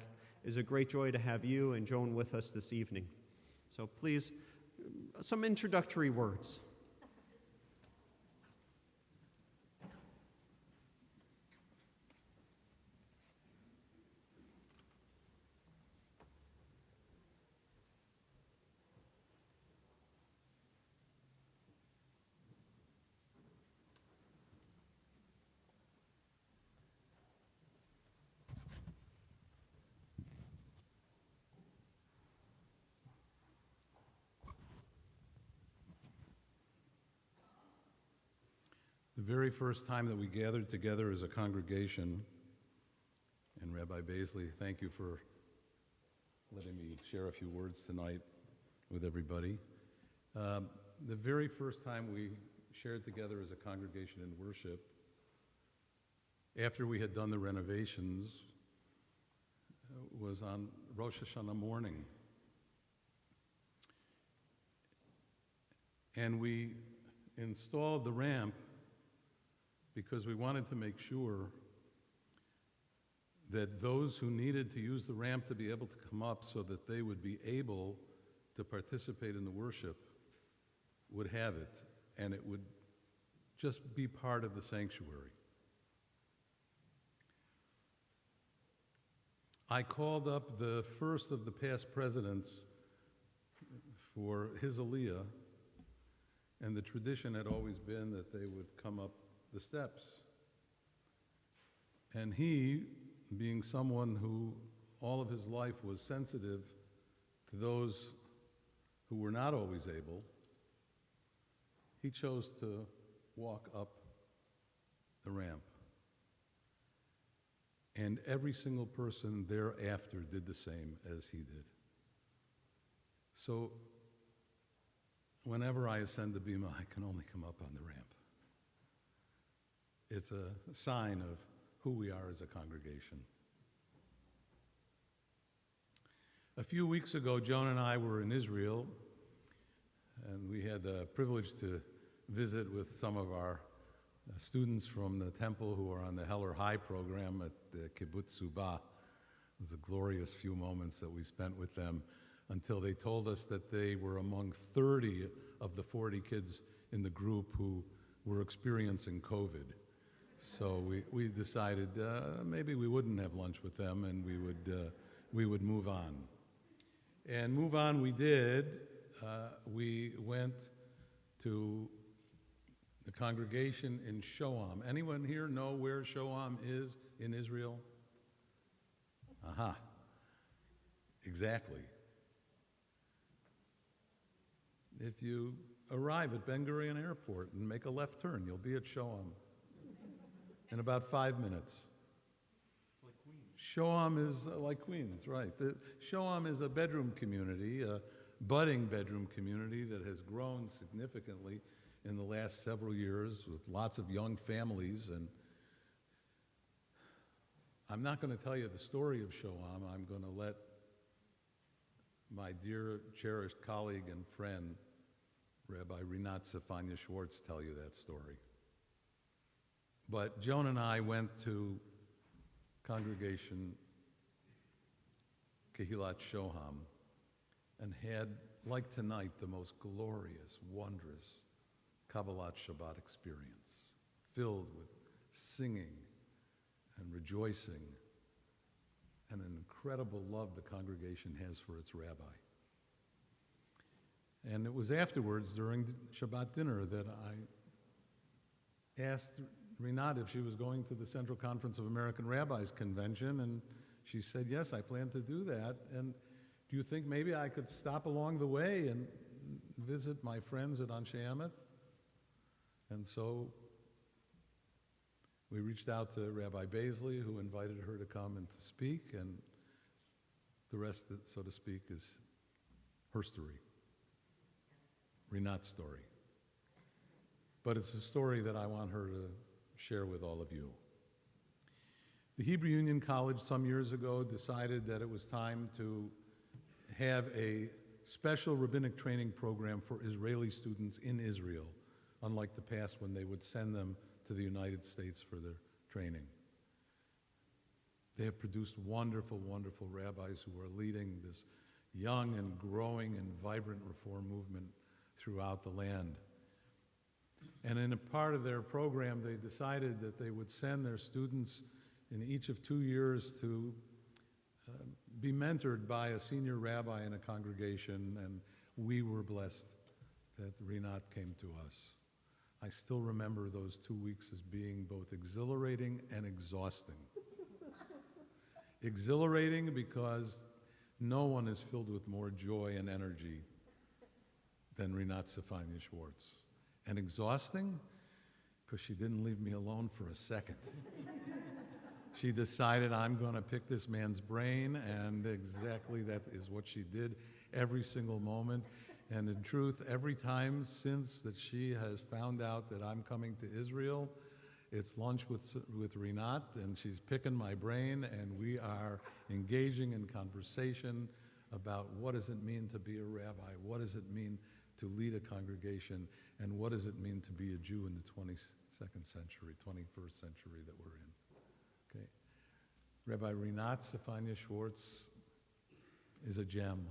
It's a great joy to have you and Joan with us this evening. So please, some introductory words. The very first time that we gathered together as a congregation and Rabbi Baisley, thank you for letting me share a few words tonight with everybody. The very first time we shared together as a congregation in worship, after we had done the renovations, was on Rosh Hashanah morning. And we installed the ramp because we wanted to make sure that those who needed to use the ramp to be able to come up so that they would be able to participate in the worship would have it, and it would just be part of the sanctuary. I called up the first of the past presidents for his aliyah, and the tradition had always been that they would come up the steps. And he, being someone who all of his life was sensitive to those who were not always able, he chose to walk up the ramp. And every single person thereafter did the same as he did. So whenever I ascend the bima, I can only come up on the ramp. It's a sign of who we are as a congregation. A few weeks ago, Joan and I were in Israel, and we had the privilege to visit with some of our students from the temple who are on the Heller High program at the Kibbutz Subah. It was a glorious few moments that we spent with them until they told us that they were among 30 of the 40 kids in the group who were experiencing COVID. So we decided maybe we wouldn't have lunch with them, and we would move on. And move on we did. We went to the congregation in Shoam. Anyone here know where Shoam is in Israel? Aha. Exactly. If you arrive at Ben Gurion Airport and make a left turn, you'll be at Shoam in about 5 minutes. Like Queens. Shoam is like Queens, right. Shoam is a bedroom community, a budding bedroom community that has grown significantly in the last several years with lots of young families. And I'm not going to tell you the story of Shoam. I'm going to let my dear, cherished colleague and friend, Rabbi Rinat Sefania Schwartz, tell you that story. But Joan and I went to congregation Kehilat Shoham and had, like tonight, the most glorious, wondrous Kabbalat Shabbat experience, filled with singing and rejoicing and an incredible love the congregation has for its rabbi. And it was afterwards, during Shabbat dinner, that I asked Rinat if she was going to the Central Conference of American Rabbis convention, and she said, yes, I plan to do that. And do you think maybe I could stop along the way and visit my friends at Anshe Emet? And so we reached out to Rabbi Baisley, who invited her to come and to speak, and the rest, so to speak, is her story, Rinat's story. But it's a story that I want her to share with all of you. The Hebrew Union College some years ago decided that it was time to have a special rabbinic training program for Israeli students in Israel, unlike the past when they would send them to the United States for their training. They have produced wonderful, wonderful rabbis who are leading this young and growing and vibrant reform movement throughout the land. And in a part of their program, they decided that they would send their students in each of 2 years to be mentored by a senior rabbi in a congregation, and we were blessed that Rinat came to us. I still remember those 2 weeks as being both exhilarating and exhausting. Exhilarating because no one is filled with more joy and energy than Rinat Sefania Schwartz. And exhausting because she didn't leave me alone for a second. She decided, I'm going to pick this man's brain, and exactly that is what she did every single moment. And in truth, every time since that she has found out that I'm coming to Israel, it's lunch with Rinat, and she's picking my brain, and we are engaging in conversation about what does it mean to be a rabbi, what does it mean to lead a congregation, and what does it mean to be a Jew in the 22nd century, 21st century that we're in. Okay. Rabbi Rinat Stefania Schwartz is a gem.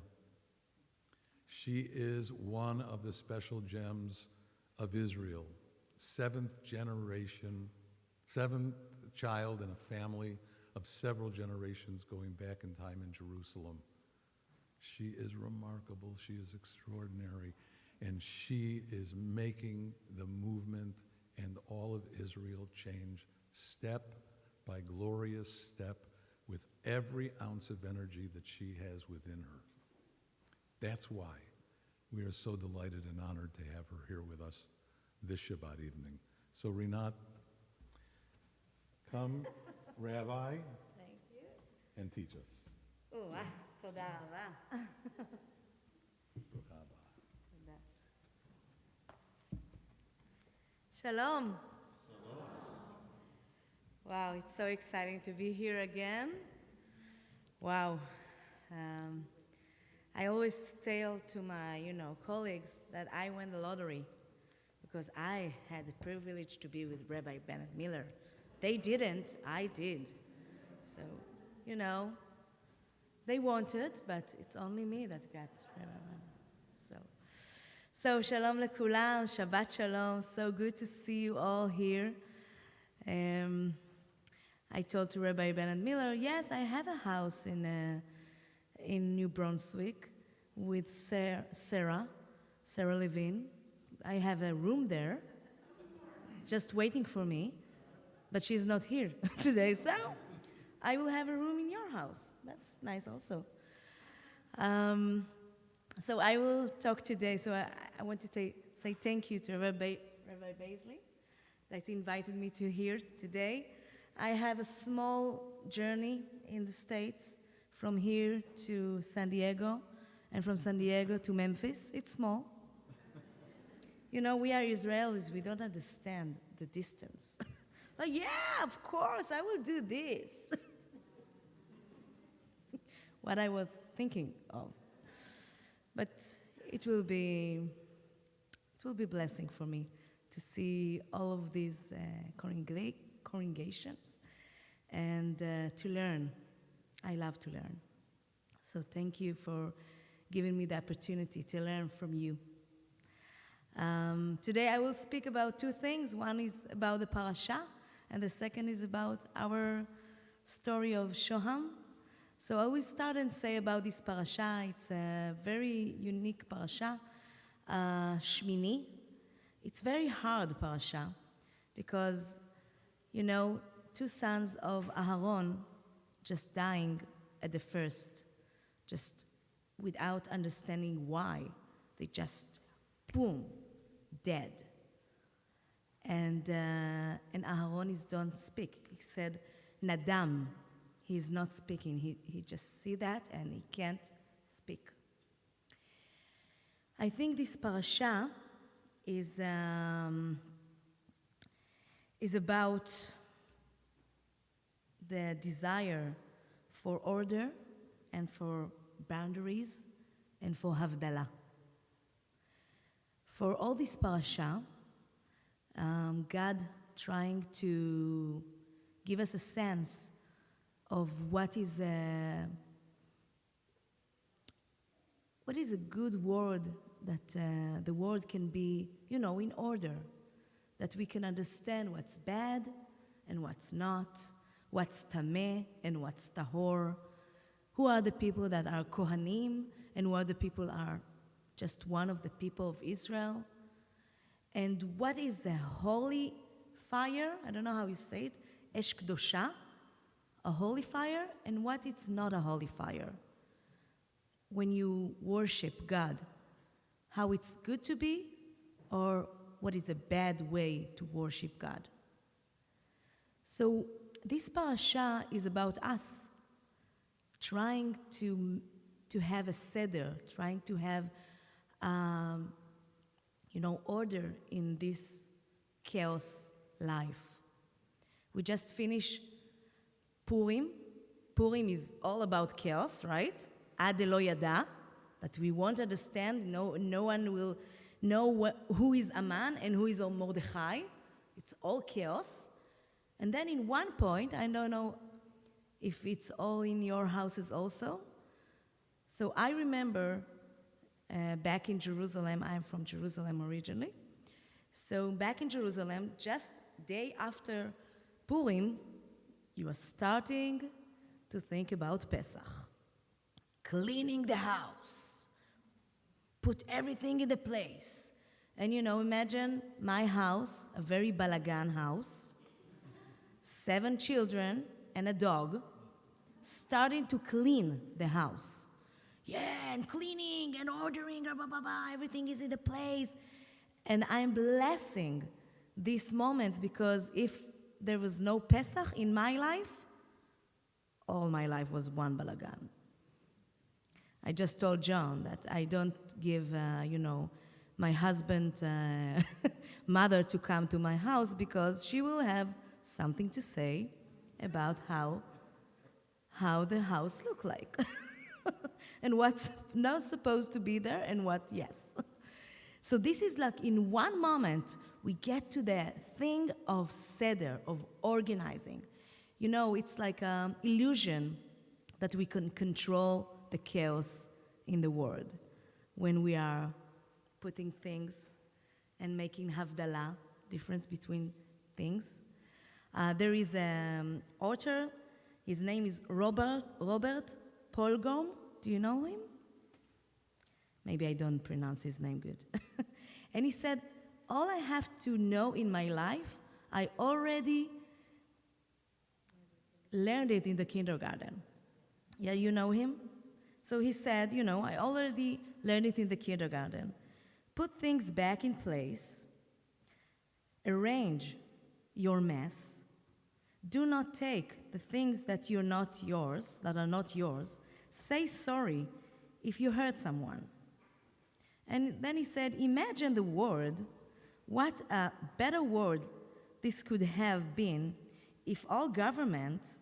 She is one of the special gems of Israel. Seventh child in a family of several generations going back in time in Jerusalem. She is remarkable, she is extraordinary, and she is making the movement and all of Israel change step by glorious step with every ounce of energy that she has within her. That's why we are so delighted and honored to have her here with us this Shabbat evening. So Rinat, come, Rabbi, Thank you. and teach us. תודה רבה. ברוכה הבאה. תודה. Shalom. Wow, it's so exciting to be here again. Wow. I always tell to my, colleagues that I won the lottery because I had the privilege to be with Rabbi Bennett Miller. They didn't, I did. So, they wanted, but it's only me that got Rabbi Bennett. So shalom lekulam, Shabbat shalom. So good to see you all here. I told to Rabbi Bennett Miller, yes, I have a house in New Brunswick with Sarah Levine. I have a room there, just waiting for me, but she's not here today, so I will have a room in your house. That's nice also. So I will talk today. So I want to say thank you to Rabbi Baisley that invited me to here today. I have a small journey in the States from here to San Diego and from San Diego to Memphis. It's small. We are Israelis. We don't understand the distance. Like, yeah, of course, I will do this. What I was thinking of. But it will be a blessing for me to see all of these congregations and to learn. I love to learn. So thank you for giving me the opportunity to learn from you. Today I will speak about two things. One is about the parasha, and the second is about our story of Shoham. So I will start and say about this parasha. It's a very unique parasha, Shmini. It's very hard parasha because, two sons of Aharon just dying at the first, just without understanding why. They just, boom, dead. And Aharon don't speak. He said, Nadam. He's not speaking. He just see that and he can't speak. I think this parasha is about the desire for order and for boundaries and for havdalah. For all this parasha, God trying to give us a sense of what is a good word that the world can be, in order, that we can understand what's bad and what's not, what's tameh and what's tahor, who are the people that are kohanim and who are the people are just one of the people of Israel, and what is a holy fire, I don't know how you say it, esh kdosha, a holy fire, and what is not a holy fire. When you worship God, how it's good to be, or what is a bad way to worship God. So this parasha is about us trying to have a seder, trying to have, order in this chaos life. We just finished Purim. Purim is all about chaos, right? Ad lo yada, that we won't understand. No one will know who is Aman and who is Mordechai. It's all chaos. And then in one point, I don't know if it's all in your houses also. So I remember back in Jerusalem, I'm from Jerusalem originally. So back in Jerusalem, just day after Purim, you are starting to think about Pesach. Cleaning the house, put everything in the place. And imagine my house, a very balagan house, 7 children and a dog, starting to clean the house. Yeah, and cleaning and ordering, blah, blah, blah, everything is in the place. And I'm blessing these moments because if there was no Pesach in my life, all my life was one balagan. I just told John that I don't give, my husband, mother to come to my house because she will have something to say about how the house look like and what's not supposed to be there and what yes. So this is like in one moment we get to the thing of seder, of organizing. It's like an illusion that we can control the chaos in the world when we are putting things and making havdalah, difference between things. There is an author, his name is Robert Polgom. Do you know him? Maybe I don't pronounce his name good. And he said, all I have to know in my life, I already learned it in the kindergarten. Yeah, you know him? So he said, I already learned it in the kindergarten. Put things back in place. Arrange your mess. Do not take the things that are not yours. Say sorry if you hurt someone. And then he said, imagine the world, what a better world this could have been if all governments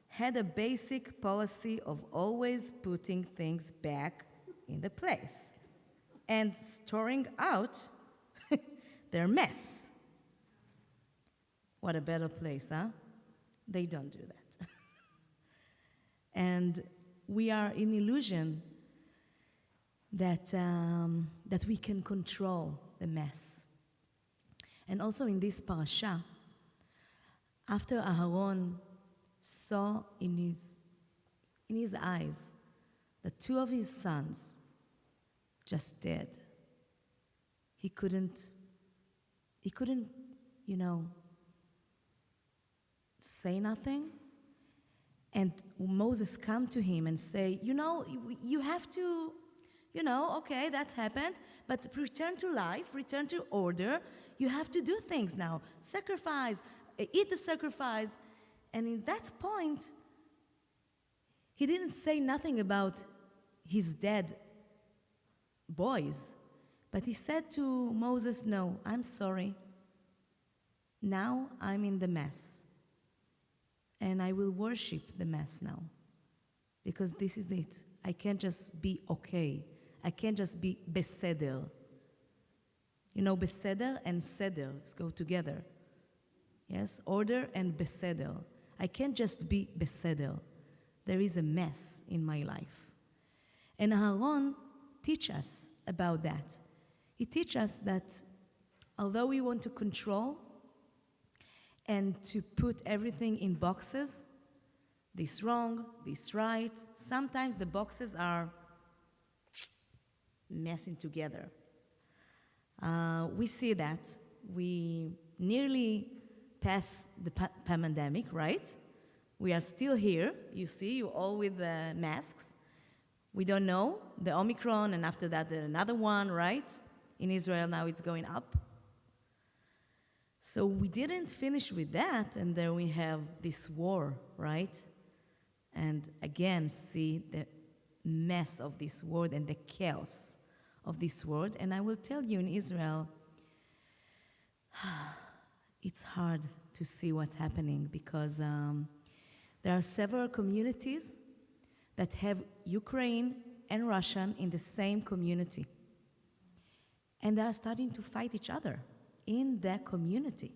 had a basic policy of always putting things back in the place and storing out their mess. What a better place, huh? They don't do that. And we are in illusion that we can control the mess. And also in this parasha, after Aharon saw in his eyes that 2 of his sons just dead, he couldn't, say nothing. And Moses come to him and say, you have to, okay, that's happened, but return to life, return to order. You have to do things now. Sacrifice, eat the sacrifice. And in that point, he didn't say nothing about his dead boys, but he said to Moses, no, I'm sorry. Now I'm in the mess. And I will worship the mess now. Because this is it. I can't just be okay. I can't just be beseder. Beseder and seder go together. Yes, order and beseder. I can't just be beseder. There is a mess in my life. And Aaron teaches us about that. He teaches us that although we want to control and to put everything in boxes, this wrong, this right, sometimes the boxes are messing together. We see that. We nearly passed the pandemic, right? We are still here. You see, you all with the masks. We don't know, the Omicron, and after that another one, right? In Israel now it's going up. So we didn't finish with that, and then we have this war, right? And again, see the mess of this world and the chaos of this world. And I will tell you, in Israel, it's hard to see what's happening because there are several communities that have Ukraine and Russian in the same community. And they are starting to fight each other in that community.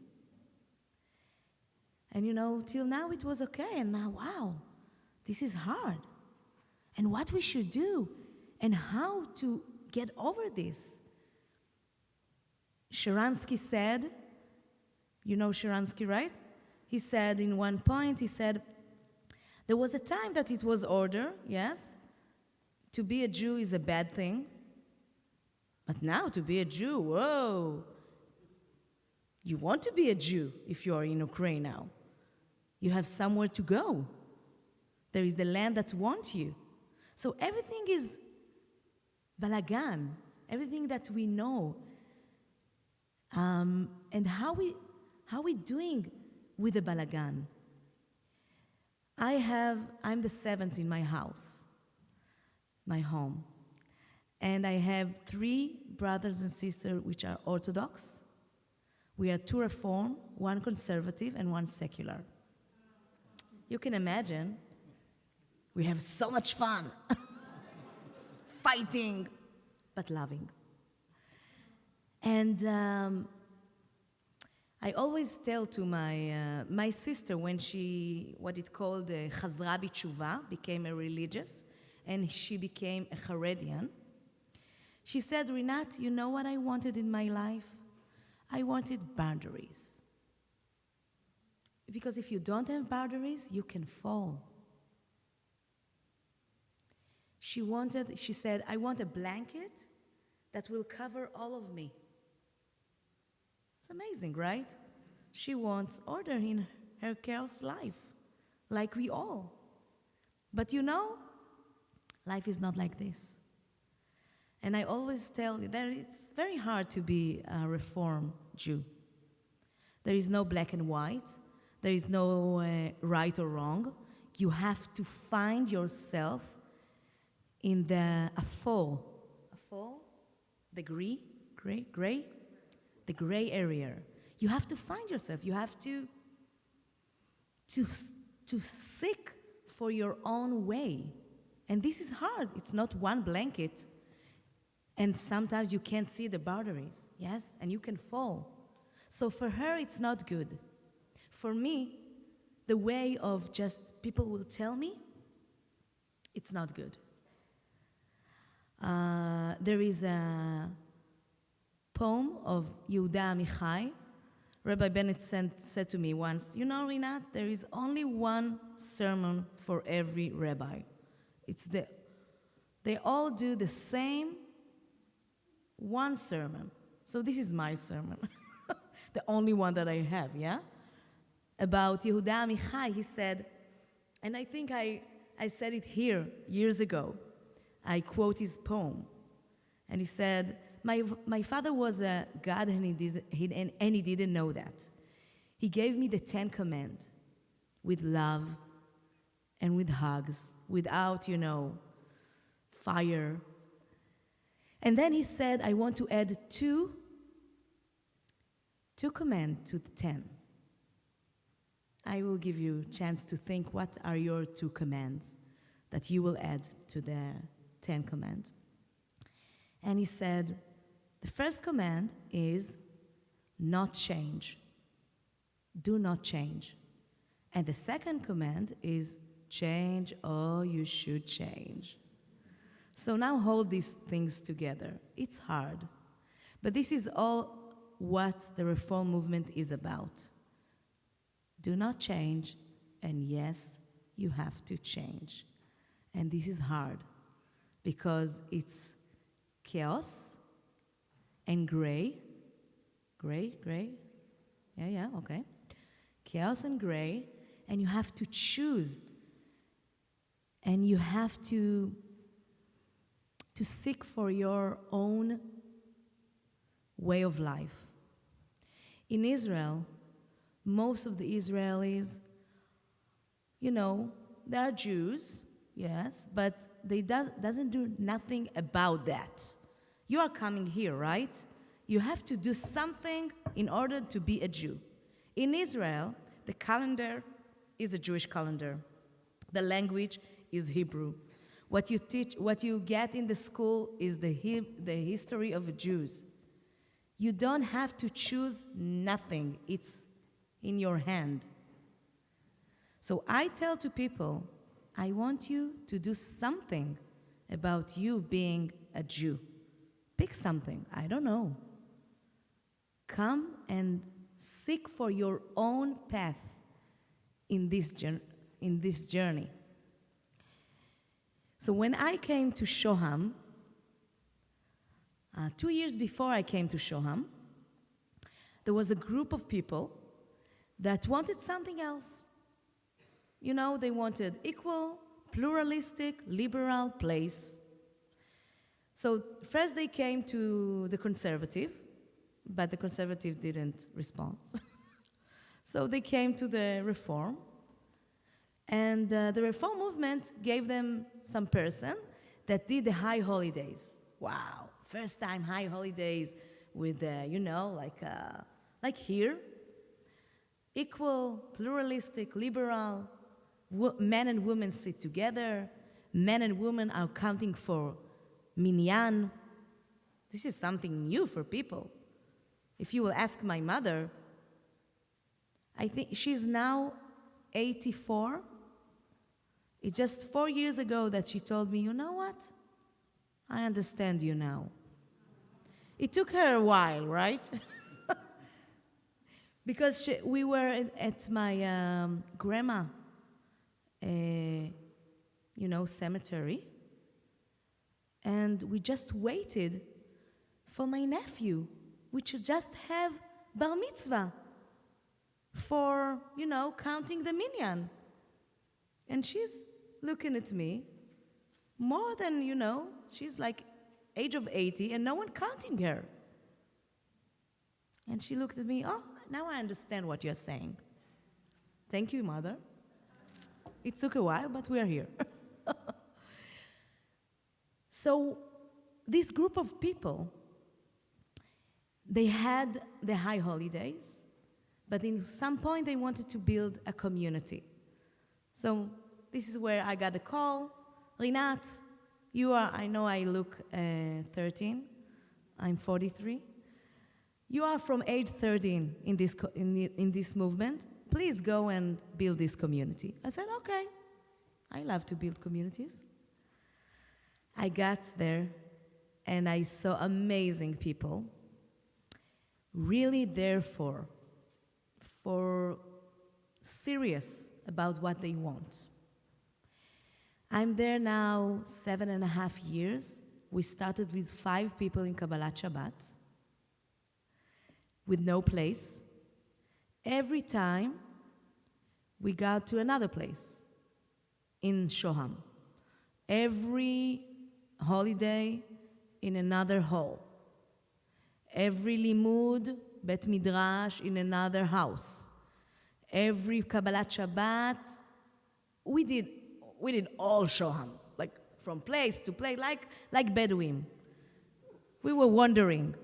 And till now it was okay, and now, wow, this is hard. And what we should do, and how to get over this. Sharansky said, you know Sharansky, right? He said in one point, there was a time that it was order, yes, to be a Jew is a bad thing. But now to be a Jew, whoa. You want to be a Jew if you are in Ukraine now. You have somewhere to go. There is the land that wants you. So everything is balagan, everything that we know. And how we doing with the balagan? I'm the seventh in my house, my home. And I have 3 brothers and sisters which are Orthodox. We are 2 Reform, 1 conservative, and 1 secular. You can imagine, we have so much fun. Fighting, but loving. And I always tell to my sister when she, what it called Chazra B'tshuva, became a religious, and she became a Haredian. She said, Rinat, you know what I wanted in my life? I wanted boundaries. Because if you don't have boundaries, you can fall. She said, I want a blanket that will cover all of me. It's amazing, right? She wants order in her chaos life, like we all. But life is not like this. And I always tell you that it's very hard to be a Reform Jew. There is no black and white. There is no right or wrong. You have to find yourself in the afol, the gray area. You have to find yourself. You have to seek for your own way. And this is hard. It's not one blanket. And sometimes you can't see the boundaries, yes? And you can fall. So for her, it's not good. For me, the way of just people will tell me, it's not good. There is a poem of Yehuda Amichai. Rabbi Bennett said to me once, Rinat, there is only one sermon for every rabbi. They all do the same one sermon. So this is my sermon, the only one that I have, yeah? About Yehuda Amichai, he said, and I think I said it here years ago. I quote his poem. And he said, my father was a God and he didn't know that. He gave me the 10 Commandments with love and with hugs, without, fire. And then he said, I want to add two commands to the 10. I will give you a chance to think what are your 2 commands that you will add to the 10 Commandments. And he said, the first command is not change. Do not change. And the second command is change or you should change. So now hold these things together. It's hard. But this is all what the Reform movement is about. Do not change, and yes, you have to change. And this is hard because it's chaos and gray. Yeah, okay. Chaos and gray, and you have to choose. And you have to seek for your own way of life. In Israel, most of the Israelis, they are Jews, yes, but they doesn't do nothing about that. You are coming here, right? You have to do something in order to be a Jew. In Israel, the calendar is a Jewish calendar. The language is Hebrew. What you get in the school is the history of the Jews. You don't have to choose nothing. It's in your hand. So I tell to people, I want you to do something about you being a Jew. Pick something, I don't know. Come and seek for your own path in this journey. So when I came to Shoham, 2 years before I came to Shoham, there was a group of people that wanted something else. They wanted equal, pluralistic, liberal place. So first they came to the conservative, but the conservative didn't respond. So they came to the reform, and the reform movement gave them some person that did the high holidays. Wow, first time high holidays with, like here. Equal, pluralistic, liberal, men and women sit together, men and women are counting for minyan. This is something new for people. If you will ask my mother, I think she's now 84. It's just 4 years ago that she told me, you know what? I understand you now. It took her a while, right? Because we were at my grandma, cemetery, and we just waited for my nephew, which should just have bar mitzvah for, counting the minyan. And she's looking at me more than, she's like age of 80 and no one counting her. And she looked at me, oh, now I understand what you're saying. Thank you, Mother. It took a while, but we are here. So this group of people, they had the high holidays, but in some point they wanted to build a community. So this is where I got a call. Rinat, I know I look 13, I'm 43. You are from age 13 in this movement. Please go and build this community. I said, okay, I love to build communities. I got there and I saw amazing people, really there for serious about what they want. I'm there now 7.5 years. We started with 5 people in Kabbalat Shabbat, with no place. Every time we got to another place in Shoham. Every holiday in another hall. Every limud, bet midrash in another house. Every Kabbalat Shabbat, we did all Shoham, like from place to place, like Bedouin. We were wandering.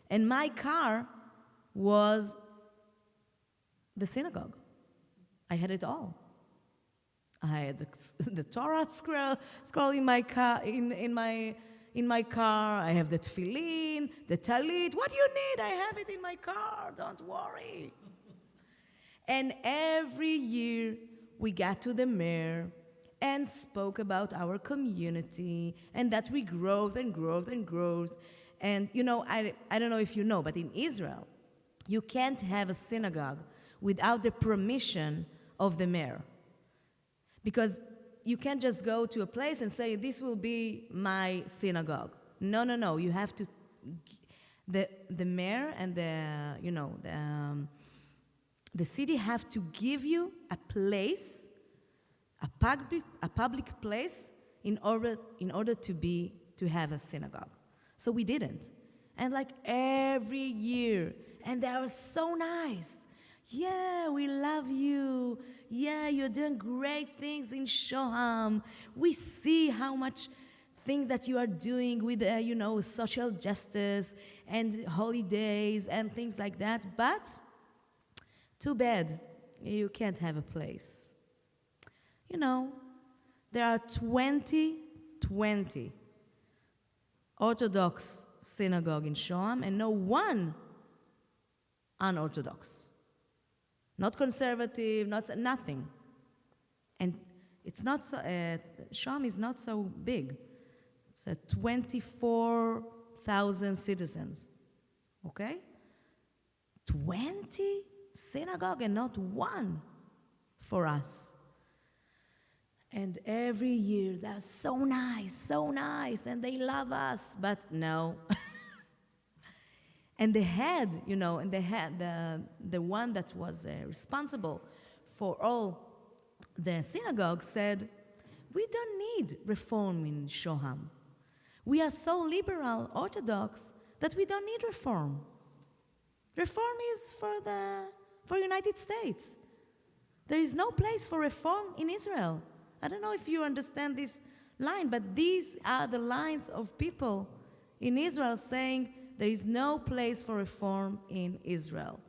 And my car was the synagogue. I had it all. I had the Torah scroll in my car. In my car, I have the tefillin, the talit. What do you need? I have it in my car. Don't worry. And every year we got to the mayor and spoke about our community and that we grow and grow and grow. And I don't know if you know, but in Israel, you can't have a synagogue without the permission of the mayor. Because you can't just go to a place and say, this will be my synagogue. No. You have to, the mayor and the city have to give you a place, a public place in order to have a synagogue. So we didn't. And like every year, And they are so nice. Yeah, we love you. Yeah, you're doing great things in Shoham. We see how much thing that you are doing with, social justice and holidays and things like that. But too bad, you can't have a place. There are 20 Orthodox synagogue in Shoham and no one unorthodox. Not conservative, nothing. And it's not so, Shoham is not so big. It's 24,000 citizens, okay? 20 synagogue and not one for us. And every year, they're so nice, and they love us, but no. And the head, the one that was responsible for all the synagogues said, we don't need reform in Shoham. We are so liberal, Orthodox, that we don't need reform. Reform is for United States. There is no place for reform in Israel. I don't know if you understand this line, but these are the lines of people in Israel saying there is no place for reform in Israel.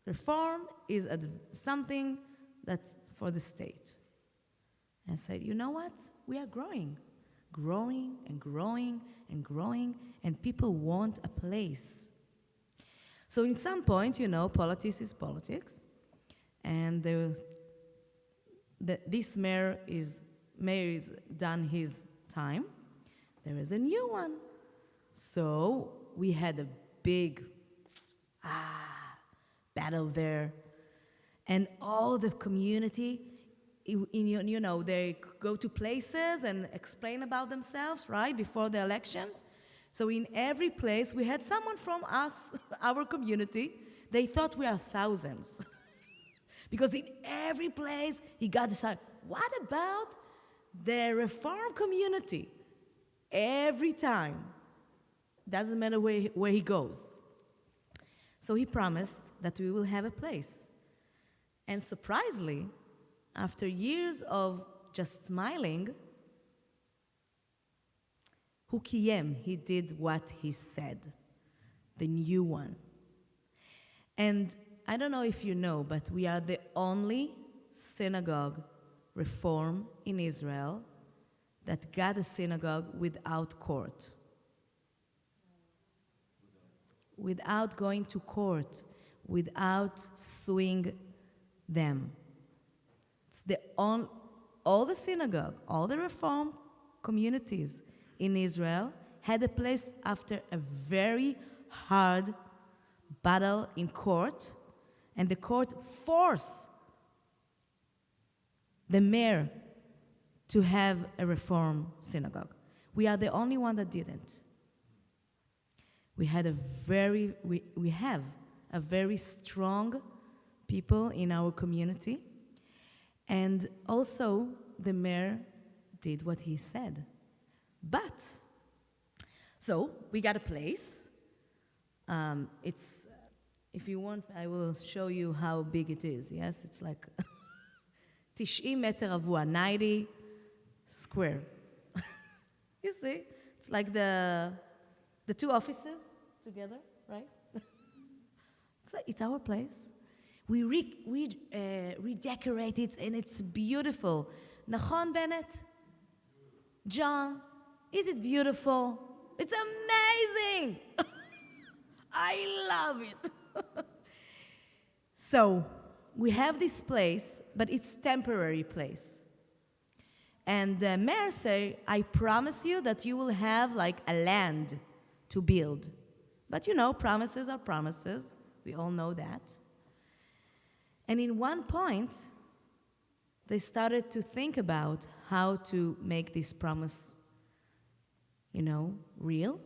Reform is something that's for the state. And I said, you know what? We are growing and growing and growing, and people want a place. So in some point, politics is politics, and this mayor is done his time. There is a new one. So we had a big battle there. And all the community, they go to places and explain about themselves, right, before the elections. So in every place, we had someone from us, our community. They thought we are thousands. Because in every place, he got decided, what about the Reform community? Every time. Doesn't matter where he goes. So he promised that we will have a place. And surprisingly, after years of just smiling, he did what he said, the new one. And I don't know if you know, but we are the only synagogue reform in Israel that got a synagogue without court. Without going to court, without suing them. It's all the synagogue, all the reform communities in Israel had a place after a very hard battle in court, and the court forced the mayor to have a reform synagogue. We are the only one that didn't. We have a very strong people in our community, and also the mayor did what he said. But, so we got a place. If you want, I will show you how big it is. Yes, it's like 90 meter רבוע, 90 square. You see, it's like the two offices together, right? It's our place. We redecorate it, and it's beautiful. Nachon, Bennett? John, is it beautiful? It's amazing! I love it. So, we have this place, but it's temporary place. And the mayor say, I promise you that you will have like a land to build. But promises are promises. We all know that. And in one point, they started to think about how to make this promise, real.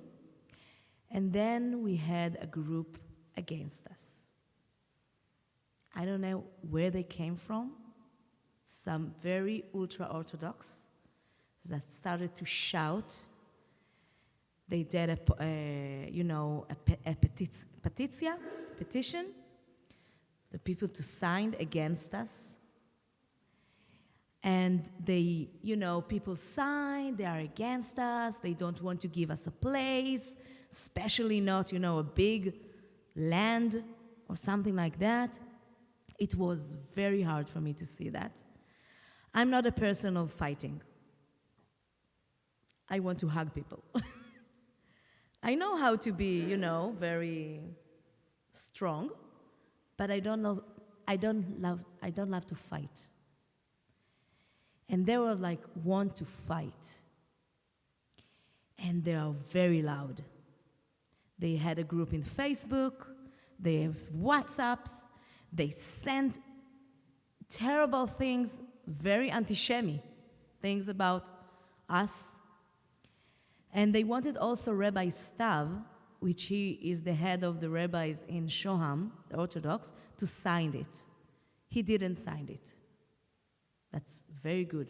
And then we had a group against us. I don't know where they came from. Some very ultra-Orthodox that started to shout They did petition, the people to sign against us. And they, people signed, they are against us, they don't want to give us a place, especially not, a big land or something like that. It was very hard for me to see that. I'm not a person of fighting. I want to hug people. I know how to be, very strong, but I don't love to fight. And they were want to fight. And they are very loud. They had a group in Facebook, they have WhatsApps, they send terrible things, very anti-Shemi, things about us. And they wanted also Rabbi Stav, which he is the head of the rabbis in Shoham, the Orthodox, to sign it. He didn't sign it. That's very good.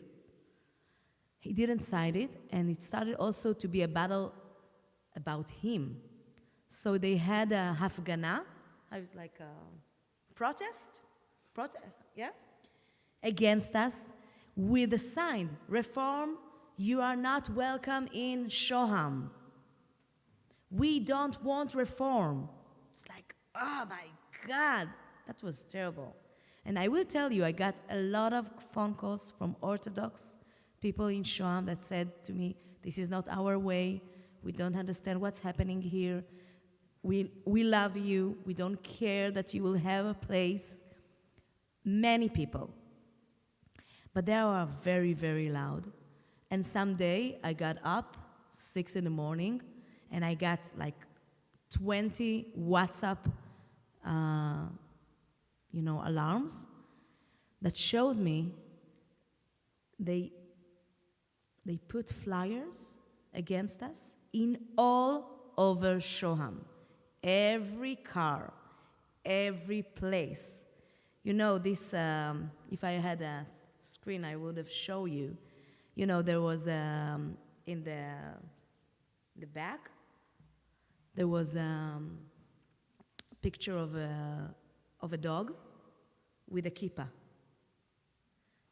He didn't sign it, and it started also to be a battle about him. So they had a hafgana, I was like a protest, against us with a sign, Reform, you are not welcome in Shoham. We don't want reform. It's like, oh my God, that was terrible. And I will tell you, I got a lot of phone calls from Orthodox people in Shoham that said to me, this is not our way. We don't understand what's happening here. We love you. We don't care that you will have a place. Many people. But they are very, very loud. And someday I got up 6 in the morning and I got 20 WhatsApp alarms that showed me they put flyers against us in all over Shoham. Every car, every place. This, if I had a screen, I would have shown you. There was in the back, there was a picture of a dog with a kippah.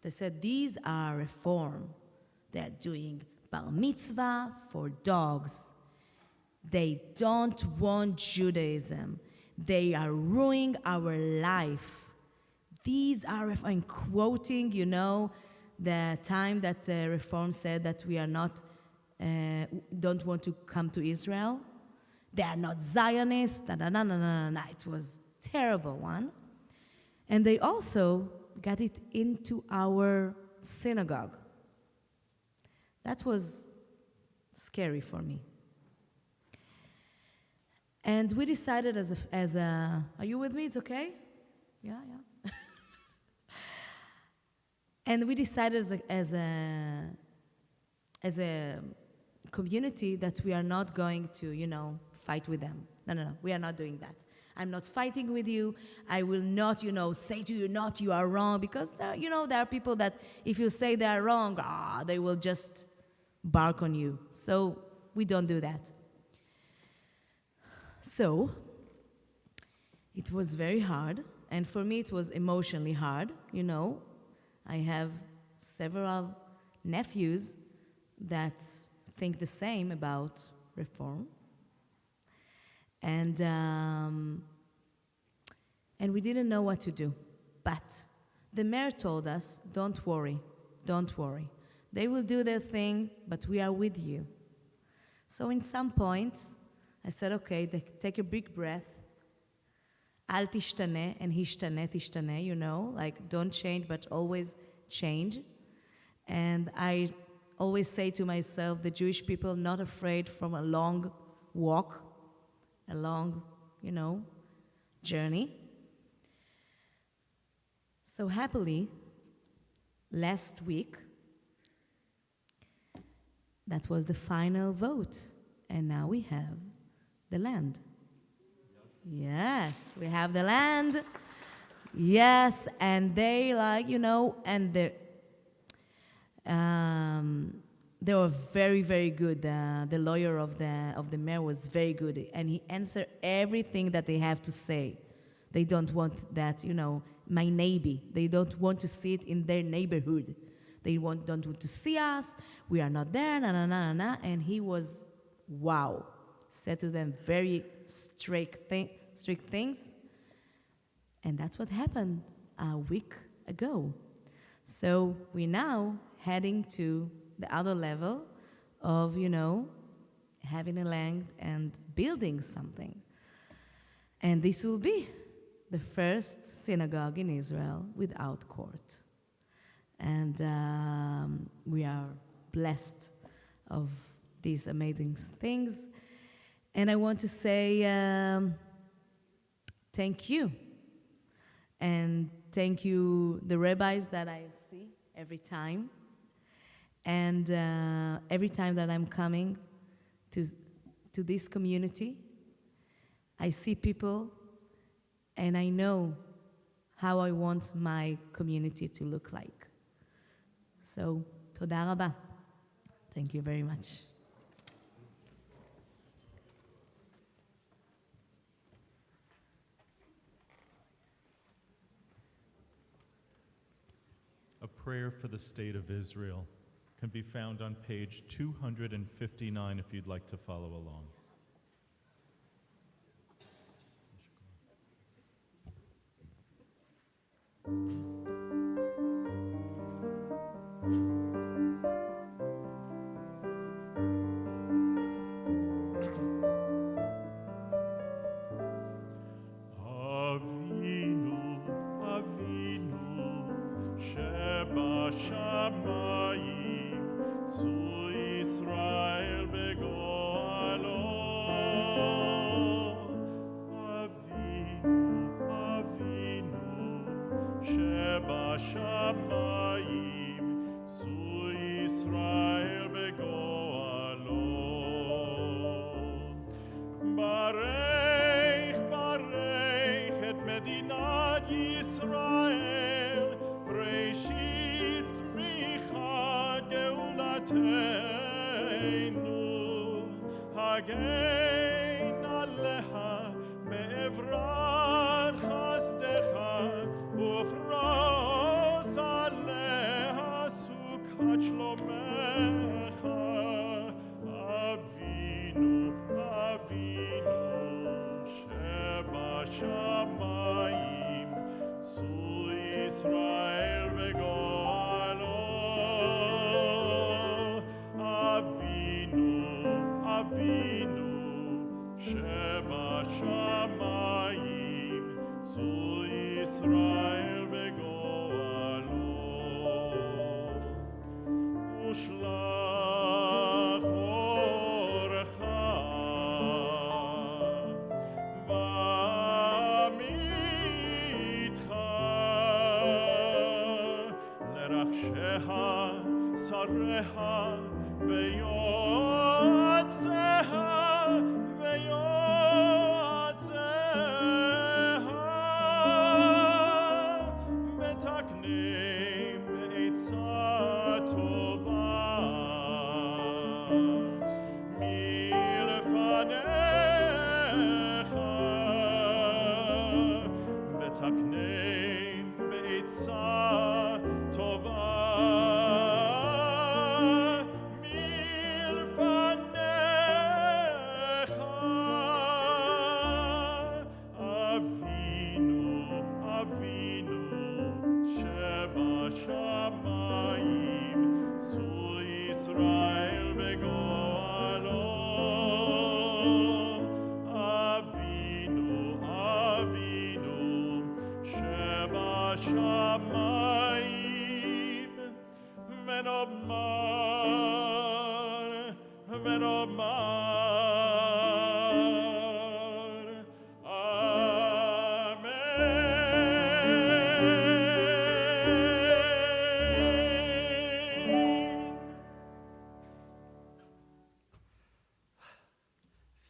They said, these are reform. They're doing bar mitzvah for dogs. They don't want Judaism. They are ruining our life. These are, I'm quoting, the time that the Reform said that we are not, don't want to come to Israel. They are not Zionists. It was a terrible one. And they also got it into our synagogue. That was scary for me. And we decided as a are you with me? It's okay? Yeah. And we decided as a community that we are not going to, fight with them. No, we are not doing that. I'm not fighting with you. I will not, say to you, not you are wrong, because there are people that if you say they are wrong, they will just bark on you. So we don't do that. So it was very hard, and for me it was emotionally hard, I have several nephews that think the same about reform. And we didn't know what to do. But the mayor told us, don't worry. They will do their thing, but we are with you. So in some points, I said, okay, take a big breath. Al tishtane and hishtane tishtane, don't change, but always change. And I always say to myself, the Jewish people not afraid from a long walk, a long, journey. So happily, last week, that was the final vote. And now we have the land. Yes, we have the land. Yes, and they and they were very, very good. The lawyer of the mayor was very good, and he answered everything that they have to say. They don't want that, my neighbor. They don't want to see it in their neighborhood. They don't want to see us. We are not there, na na na na. And he was, wow, said to them very strict things. And that's what happened a week ago. So we're now heading to the other level of, having a land and building something. And this will be the first synagogue in Israel without court. And we are blessed of these amazing things. And I want to say thank you. And thank you, the rabbis that I see every time. And every time that I'm coming to this community, I see people, and I know how I want my community to look like. So, toda rabba. Thank you very much. A prayer for the state of Israel can be found on page 259 if you'd like to follow along.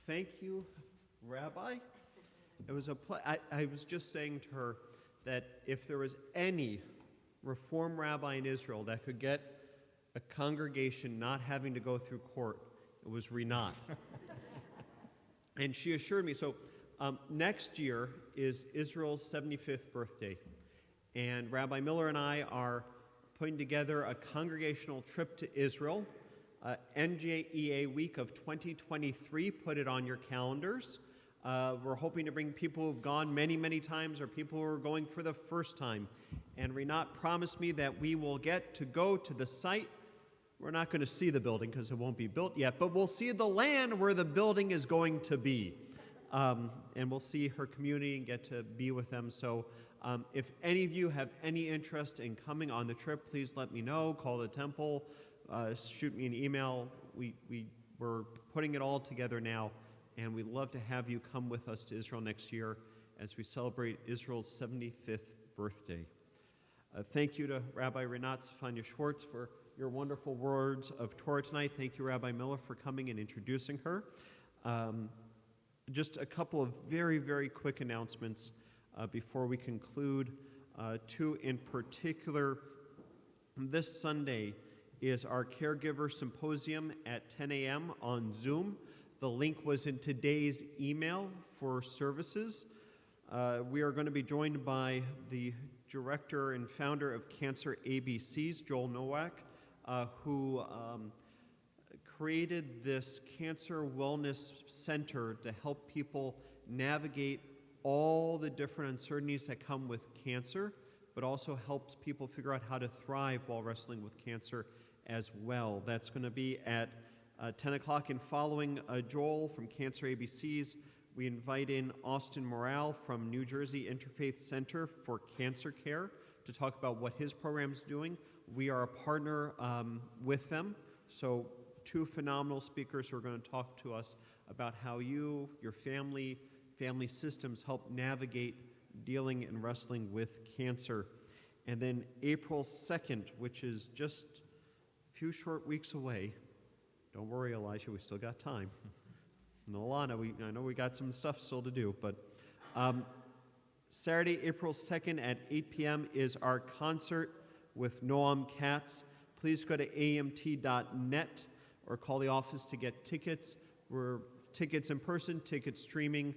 Thank you, Rabbi. It was I was just saying to her that if there was any Reform rabbi in Israel that could get a congregation not having to go through court. It was Rinat. And she assured me, so next year is Israel's 75th birthday. And Rabbi Miller and I are putting together a congregational trip to Israel. NJEA week of 2023, put it on your calendars. We're hoping to bring people who've gone many, many times or people who are going for the first time. And Rinat promised me that we will get to go to the site. We're not going to see the building because it won't be built yet, but we'll see the land where the building is going to be. And we'll see her community and get to be with them. So if any of you have any interest in coming on the trip, please let me know. Call the temple, shoot me an email. We're putting it all together now, and we'd love to have you come with us to Israel next year as we celebrate Israel's 75th birthday. Thank you to Rabbi Rinat Safanya Schwartz for your wonderful words of Torah tonight. Thank you, Rabbi Miller, for coming and introducing her. Just a couple of very, very quick announcements before we conclude. Two in particular. This Sunday is our Caregiver Symposium at 10 a.m. on Zoom. The link was in today's email for services. We are going to be joined by the director and founder of Cancer ABCs, Joel Nowak, who created this Cancer Wellness Center to help people navigate all the different uncertainties that come with cancer, but also helps people figure out how to thrive while wrestling with cancer as well. That's going to be at 10 o'clock. And following Joel from Cancer ABCs, we invite in Austin Morale from New Jersey Interfaith Center for Cancer Care to talk about what his program's doing. We are a partner with them, so two phenomenal speakers who are going to talk to us about how you, your family systems help navigate dealing and wrestling with cancer. And then April 2nd, which is just a few short weeks away. Don't worry, Elijah, we still got time. And Alana, I know we got some stuff still to do, but Saturday, April 2nd at 8 p.m. is our concert with Noam Katz. Please go to amt.net or call the office to get tickets. We're tickets in person, tickets streaming,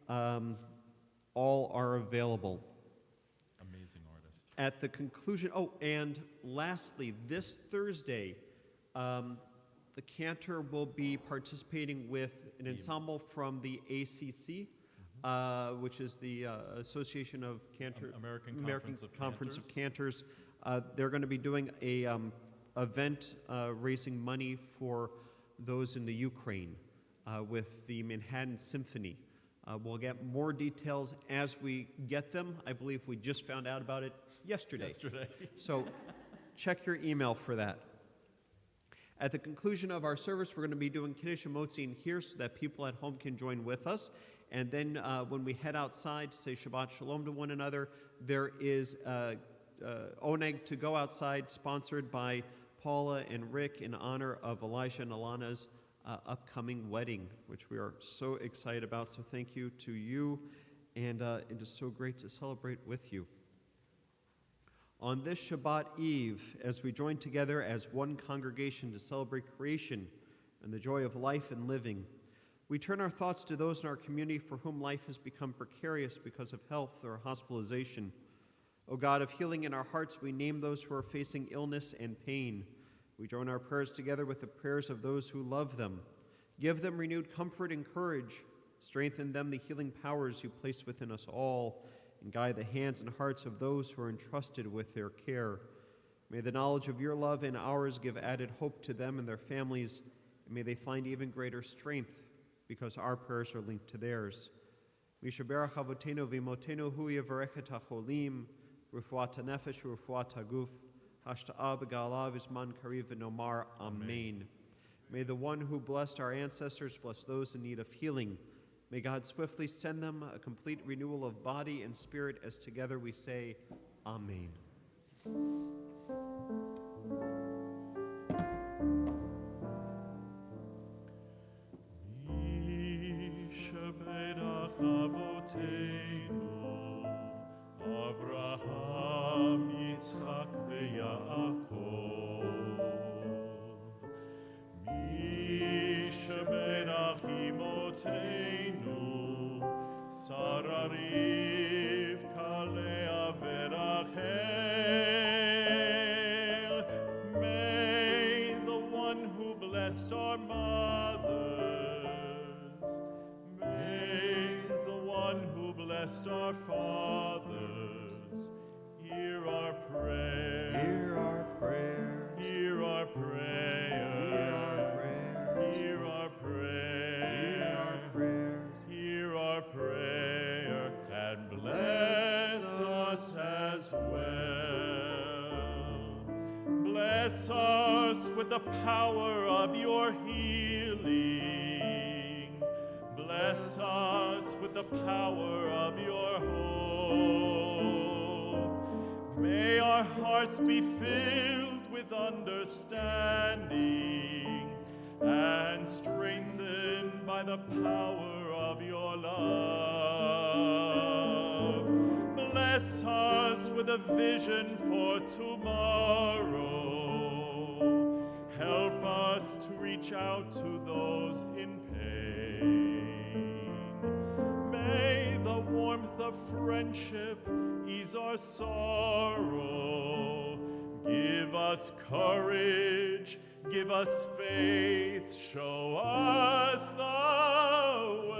all are available. Amazing artist. At the conclusion, and lastly, this Thursday, the cantor will be participating with an ensemble from the ACC, which is the Association of American Conference of Cantors. They're going to be doing a event raising money for those in the Ukraine with the Manhattan Symphony. We'll get more details as we get them. I believe we just found out about it yesterday. So check your email for that. At the conclusion of our service, we're going to be doing Kiddush and Motzi in here so that people at home can join with us. And then when we head outside to say Shabbat Shalom to one another, there is Oneg to go outside, sponsored by Paula and Rick in honor of Elijah and Alana's upcoming wedding, which we are so excited about. So thank you to you, and it is so great to celebrate with you. On this Shabbat Eve, as we join together as one congregation to celebrate creation and the joy of life and living, we turn our thoughts to those in our community for whom life has become precarious because of health or hospitalization. O God of healing in our hearts, we name those who are facing illness and pain. We join our prayers together with the prayers of those who love them. Give them renewed comfort and courage. Strengthen them the healing powers you place within us all, and guide the hands and hearts of those who are entrusted with their care. May the knowledge of your love and ours give added hope to them and their families, and may they find even greater strength because our prayers are linked to theirs. Mishaberach avotenu v'imotenu hu yevarechet hacholim, rufuat hanefesh rufuat haguf, hashta'a b'ga'ala v'zman kariv v'nomar. Amen. May the one who blessed our ancestors bless those in need of healing. May God swiftly send them a complete renewal of body and spirit as together we say, Amen. Mishaberach avotenu, Avraham, Yitzchak, veYaakov. as well. Bless us with the power of your healing. Bless us with the power of your hope. May our hearts be filled with understanding and strengthened by the power of your love. Bless us with a vision for tomorrow. Help us to reach out to those in pain. May the warmth of friendship ease our sorrow. Give us courage, give us faith, show us the way.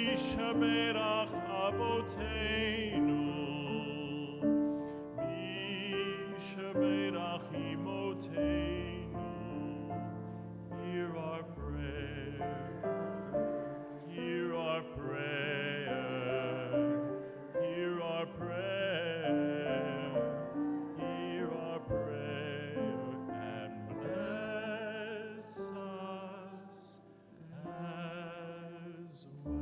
Mishaberach avoteinu, Mishaberach imoteinu. Hear our prayer, hear our prayer, hear our prayer, hear our prayer, and bless us as well.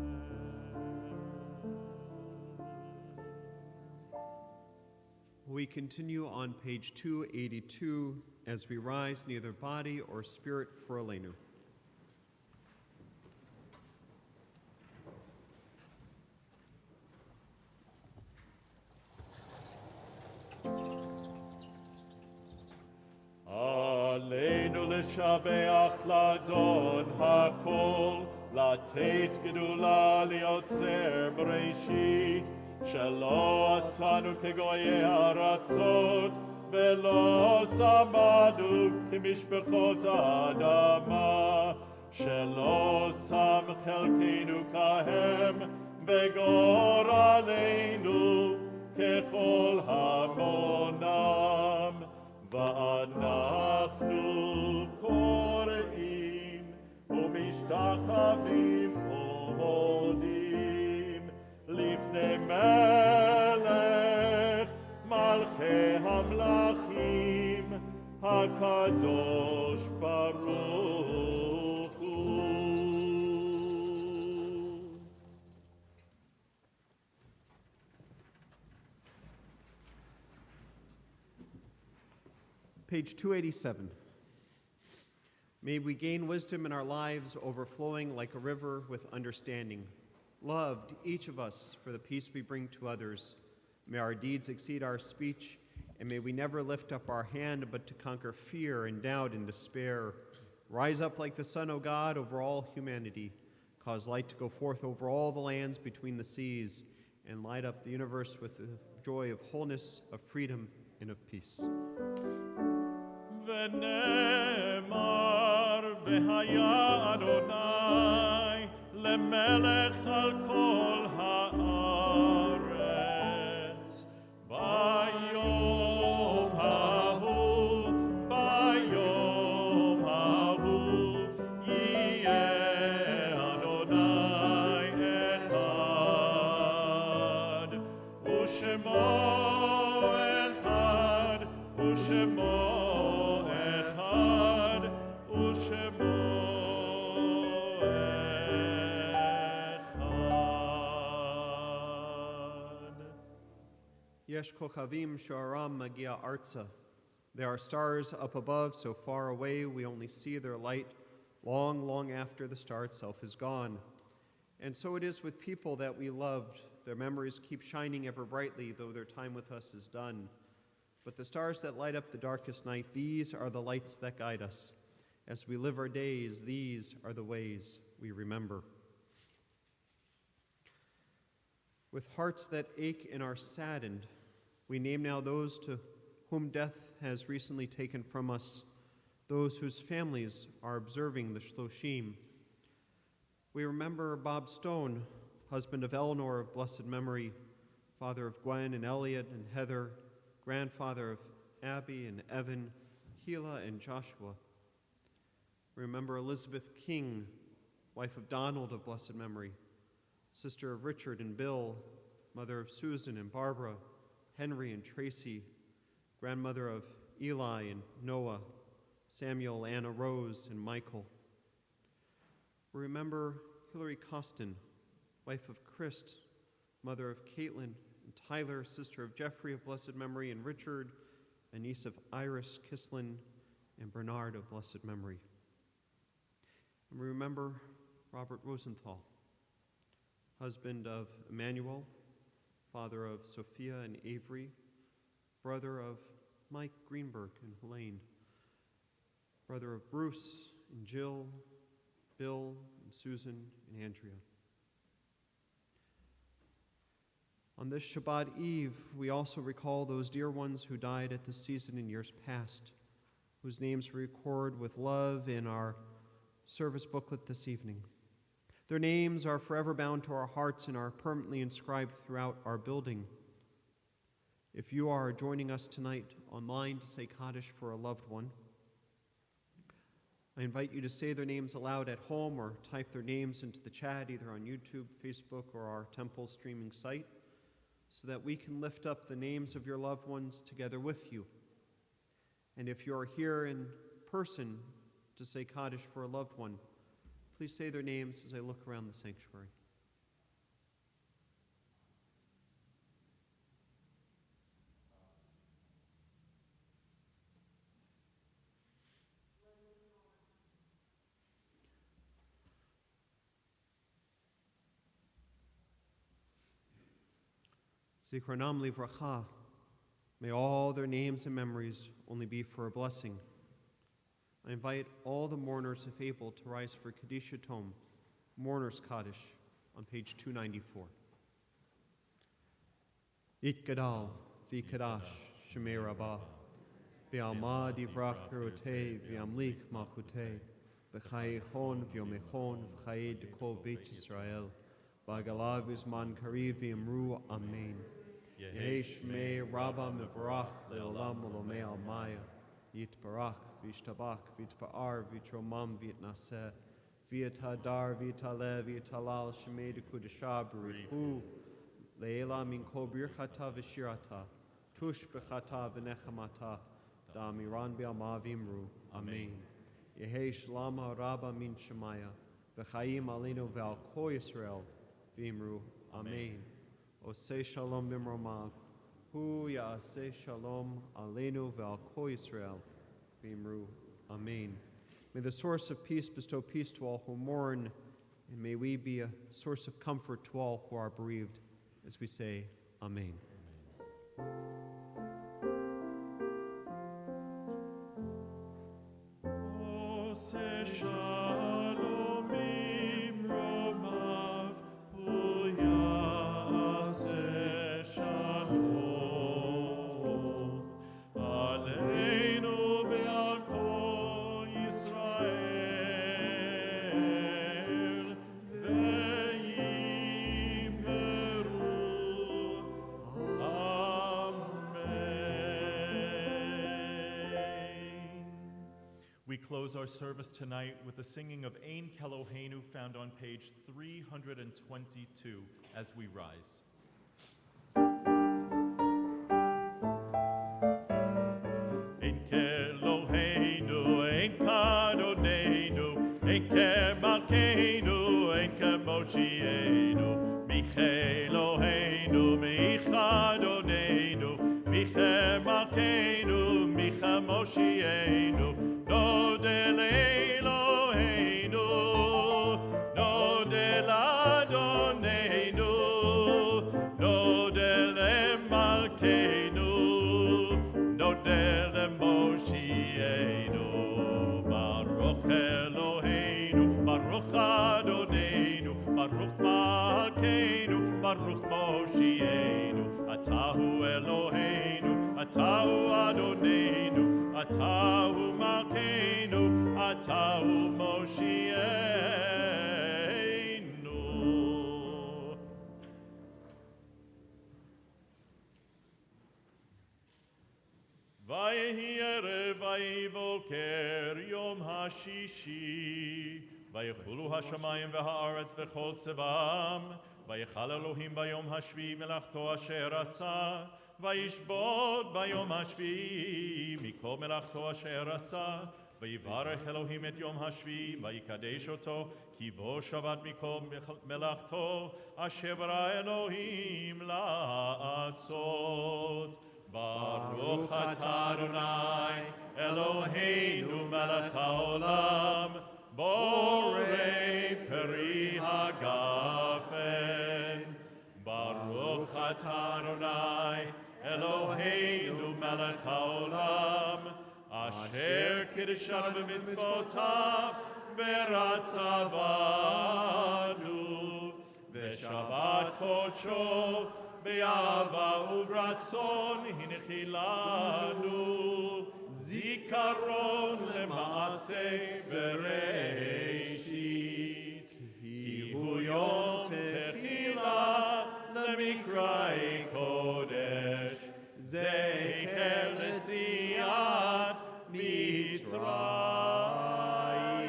We continue on page 282 as we rise neither body or spirit for Elenu. עלינו לשבח לאדון הכל, לתת גדולה ליוצר בראשית, שלא עשנו כגויי ארצות, ולא שמנו כמשפחות האדמה, שלא שם חלקנו כהם, וגורלנו ככל המונם. ואנחנו קוראים ומשתחווים ומודים לפני מלך מלכי המלכים הקדוש ברוך הוא. Page 287. May we gain wisdom in our lives, overflowing like a river with understanding. Loved, each of us, for the peace we bring to others. May our deeds exceed our speech, and may we never lift up our hand but to conquer fear and doubt and despair. Rise up like the sun, O God, over all humanity. Cause light to go forth over all the lands between the seas, and light up the universe with the joy of wholeness, of freedom, and of peace. ונאמר והיה אדוני למלך על כל הארץ ביום ההוא יהיה אדוני אחד ושמו אחד ושמו Yesh kochavim shoaram magia artza. There are stars up above, so far away we only see their light long, long after the star itself is gone. And so it is with people that we loved. Their memories keep shining ever brightly, though their time with us is done. But the stars that light up the darkest night, these are the lights that guide us. As we live our days, these are the ways we remember. With hearts that ache and are saddened, we name now those to whom death has recently taken from us, those whose families are observing the Shloshim. We remember Bob Stone, husband of Eleanor of blessed memory, father of Gwen and Elliot and Heather, grandfather of Abby and Evan, Gila and Joshua. Remember Elizabeth King, wife of Donald of blessed memory, sister of Richard and Bill, mother of Susan and Barbara, Henry and Tracy, grandmother of Eli and Noah, Samuel, Anna Rose, and Michael. We remember Hillary Costin, wife of Christ, mother of Caitlin and Tyler, sister of Jeffrey of blessed memory, and Richard, and niece of Iris Kislin and Bernard of blessed memory. And we remember Robert Rosenthal, husband of Emmanuel, father of Sophia and Avery, brother of Mike Greenberg and Helene, brother of Bruce and Jill, Bill and Susan and Andrea. On this Shabbat Eve, we also recall those dear ones who died at this season in years past, whose names we record with love in our service booklet this evening. Their names are forever bound to our hearts and are permanently inscribed throughout our building. If you are joining us tonight online to say Kaddish for a loved one, I invite you to say their names aloud at home or type their names into the chat either on YouTube, Facebook, or our temple streaming site, so that we can lift up the names of your loved ones together with you. And if you're here in person to say Kaddish for a loved one, please say their names as I look around the sanctuary. Zichronam livracha. May all their names and memories only be for a blessing. I invite all the mourners, if able, to rise for Kaddish Tom, Mourner's Kaddish, on page 294. Yitgadal, v'kadash, shemei rabbah, v'alma divrach perotei, v'amlich malchutei, v'chayechon v'yomechon, v'chayei dekol Beit Yisrael, v'agalav uzman kariv v'yamru amen. Yehi shmei rabba mevarach le'olam olomei almaya, yitbarach v'yishtabach v'yitpa'ar v'yitromam v'yitnaseh, v'yitadar v'yitaleh v'yitalal shemei dekudesha b'richu, le'ela min kol birchata v'shirata, tush b'chata v'nechamata, da'amiran b'alma v'imru, amen. Yehi shalom ha'rabba min shemaya, v'chayim aleinu v'al kol Yisrael, v'imru, amen. Oseh shalom b'mromav, hu ya'aseh shalom aleinu v'al kol Yisrael, v'imru, amen. May the source of peace bestow peace to all who mourn, and may we be a source of comfort to all who are bereaved, as we say, amen. Oseh shalom b'mromav, hu ya'aseh shalom aleinu ve'al kol Yisrael, ve'yimeru, amen. We close our service tonight with the singing of Ein Keloheinu, found on page 322, as we rise. Ein Keloheinu, Ein Kadonenu, Ein Kemalkeinu, Ein Kemoshienu, Micheloheinu, Michadonenu, Michemalkeinu, Michemoshienu, Nodel Eloheinu, Nodel Adonenu, Nodel Malkeinu, Nodel Moshienu, Baruch Eloheinu, Baruch Adonenu, Baruch Malkeinu, Baruch Moshienu, Atahu Eloheinu, Atahu Adonenu, Atahu Malkeinu, Atahu Moshienu. Vayehi erev vayehi boker yom hashishi, vayechulu hashamayim v'haaretz v'chol tzevam, ויכל אלוהים ביום השביעי מלאכתו אשר עשה, וישבות ביום השביעי מכל מלאכתו אשר עשה, ויברך אלוהים את יום השביעי, ויקדש אותו, כי בו שבת מכל מלאכתו, אשר ברא אלוהים לעשות. ברוך אתה אדוני, אלוהינו מלך העולם, בורא פרי הגפן. ברוך אתה אדוני, אלוהינו מלך העולם, אשר קידשנו במצוותיו ורצה בנו, ושבת קודשו באהבה וברצון הנחיל לנו, זיכרון למעשה בראשית. כי הוא יום תחילה למקראי קודש, זכר ליציאת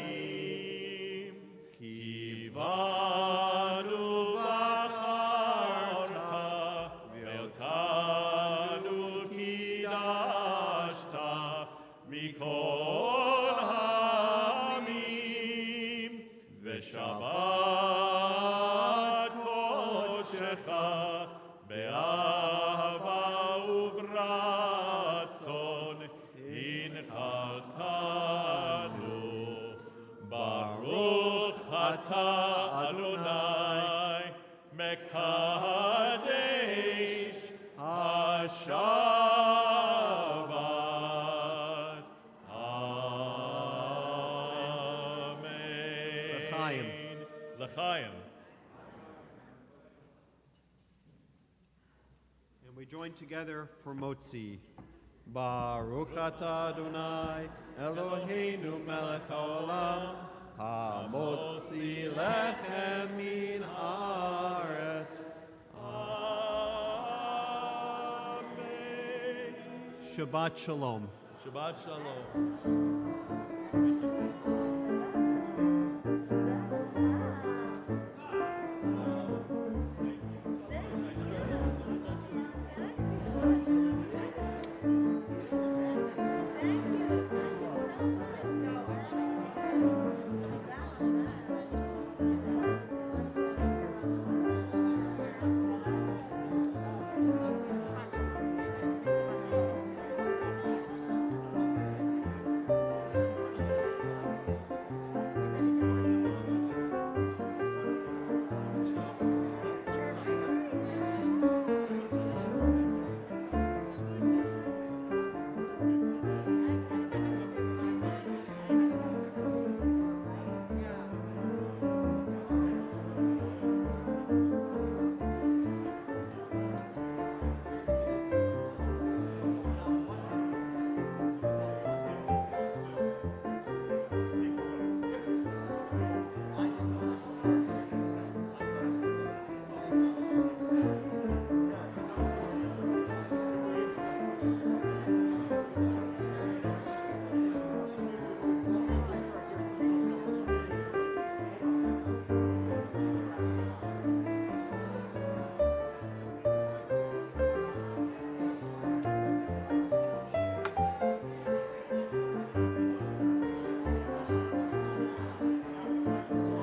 מצרים. כי בנו בחרת ואותנו קידשת מכל העמים, ושבת קודשך באהבה וברצון הנחלתנו. ברוך אתה אדוני מקדש השבת. אמן. לחיים. לחיים. And we join together for Motzi. Baruch atah Adonai, Eloheinu melech haolam, hamotzi lechem min haaretz. Amen. Shabbat shalom. Shabbat shalom.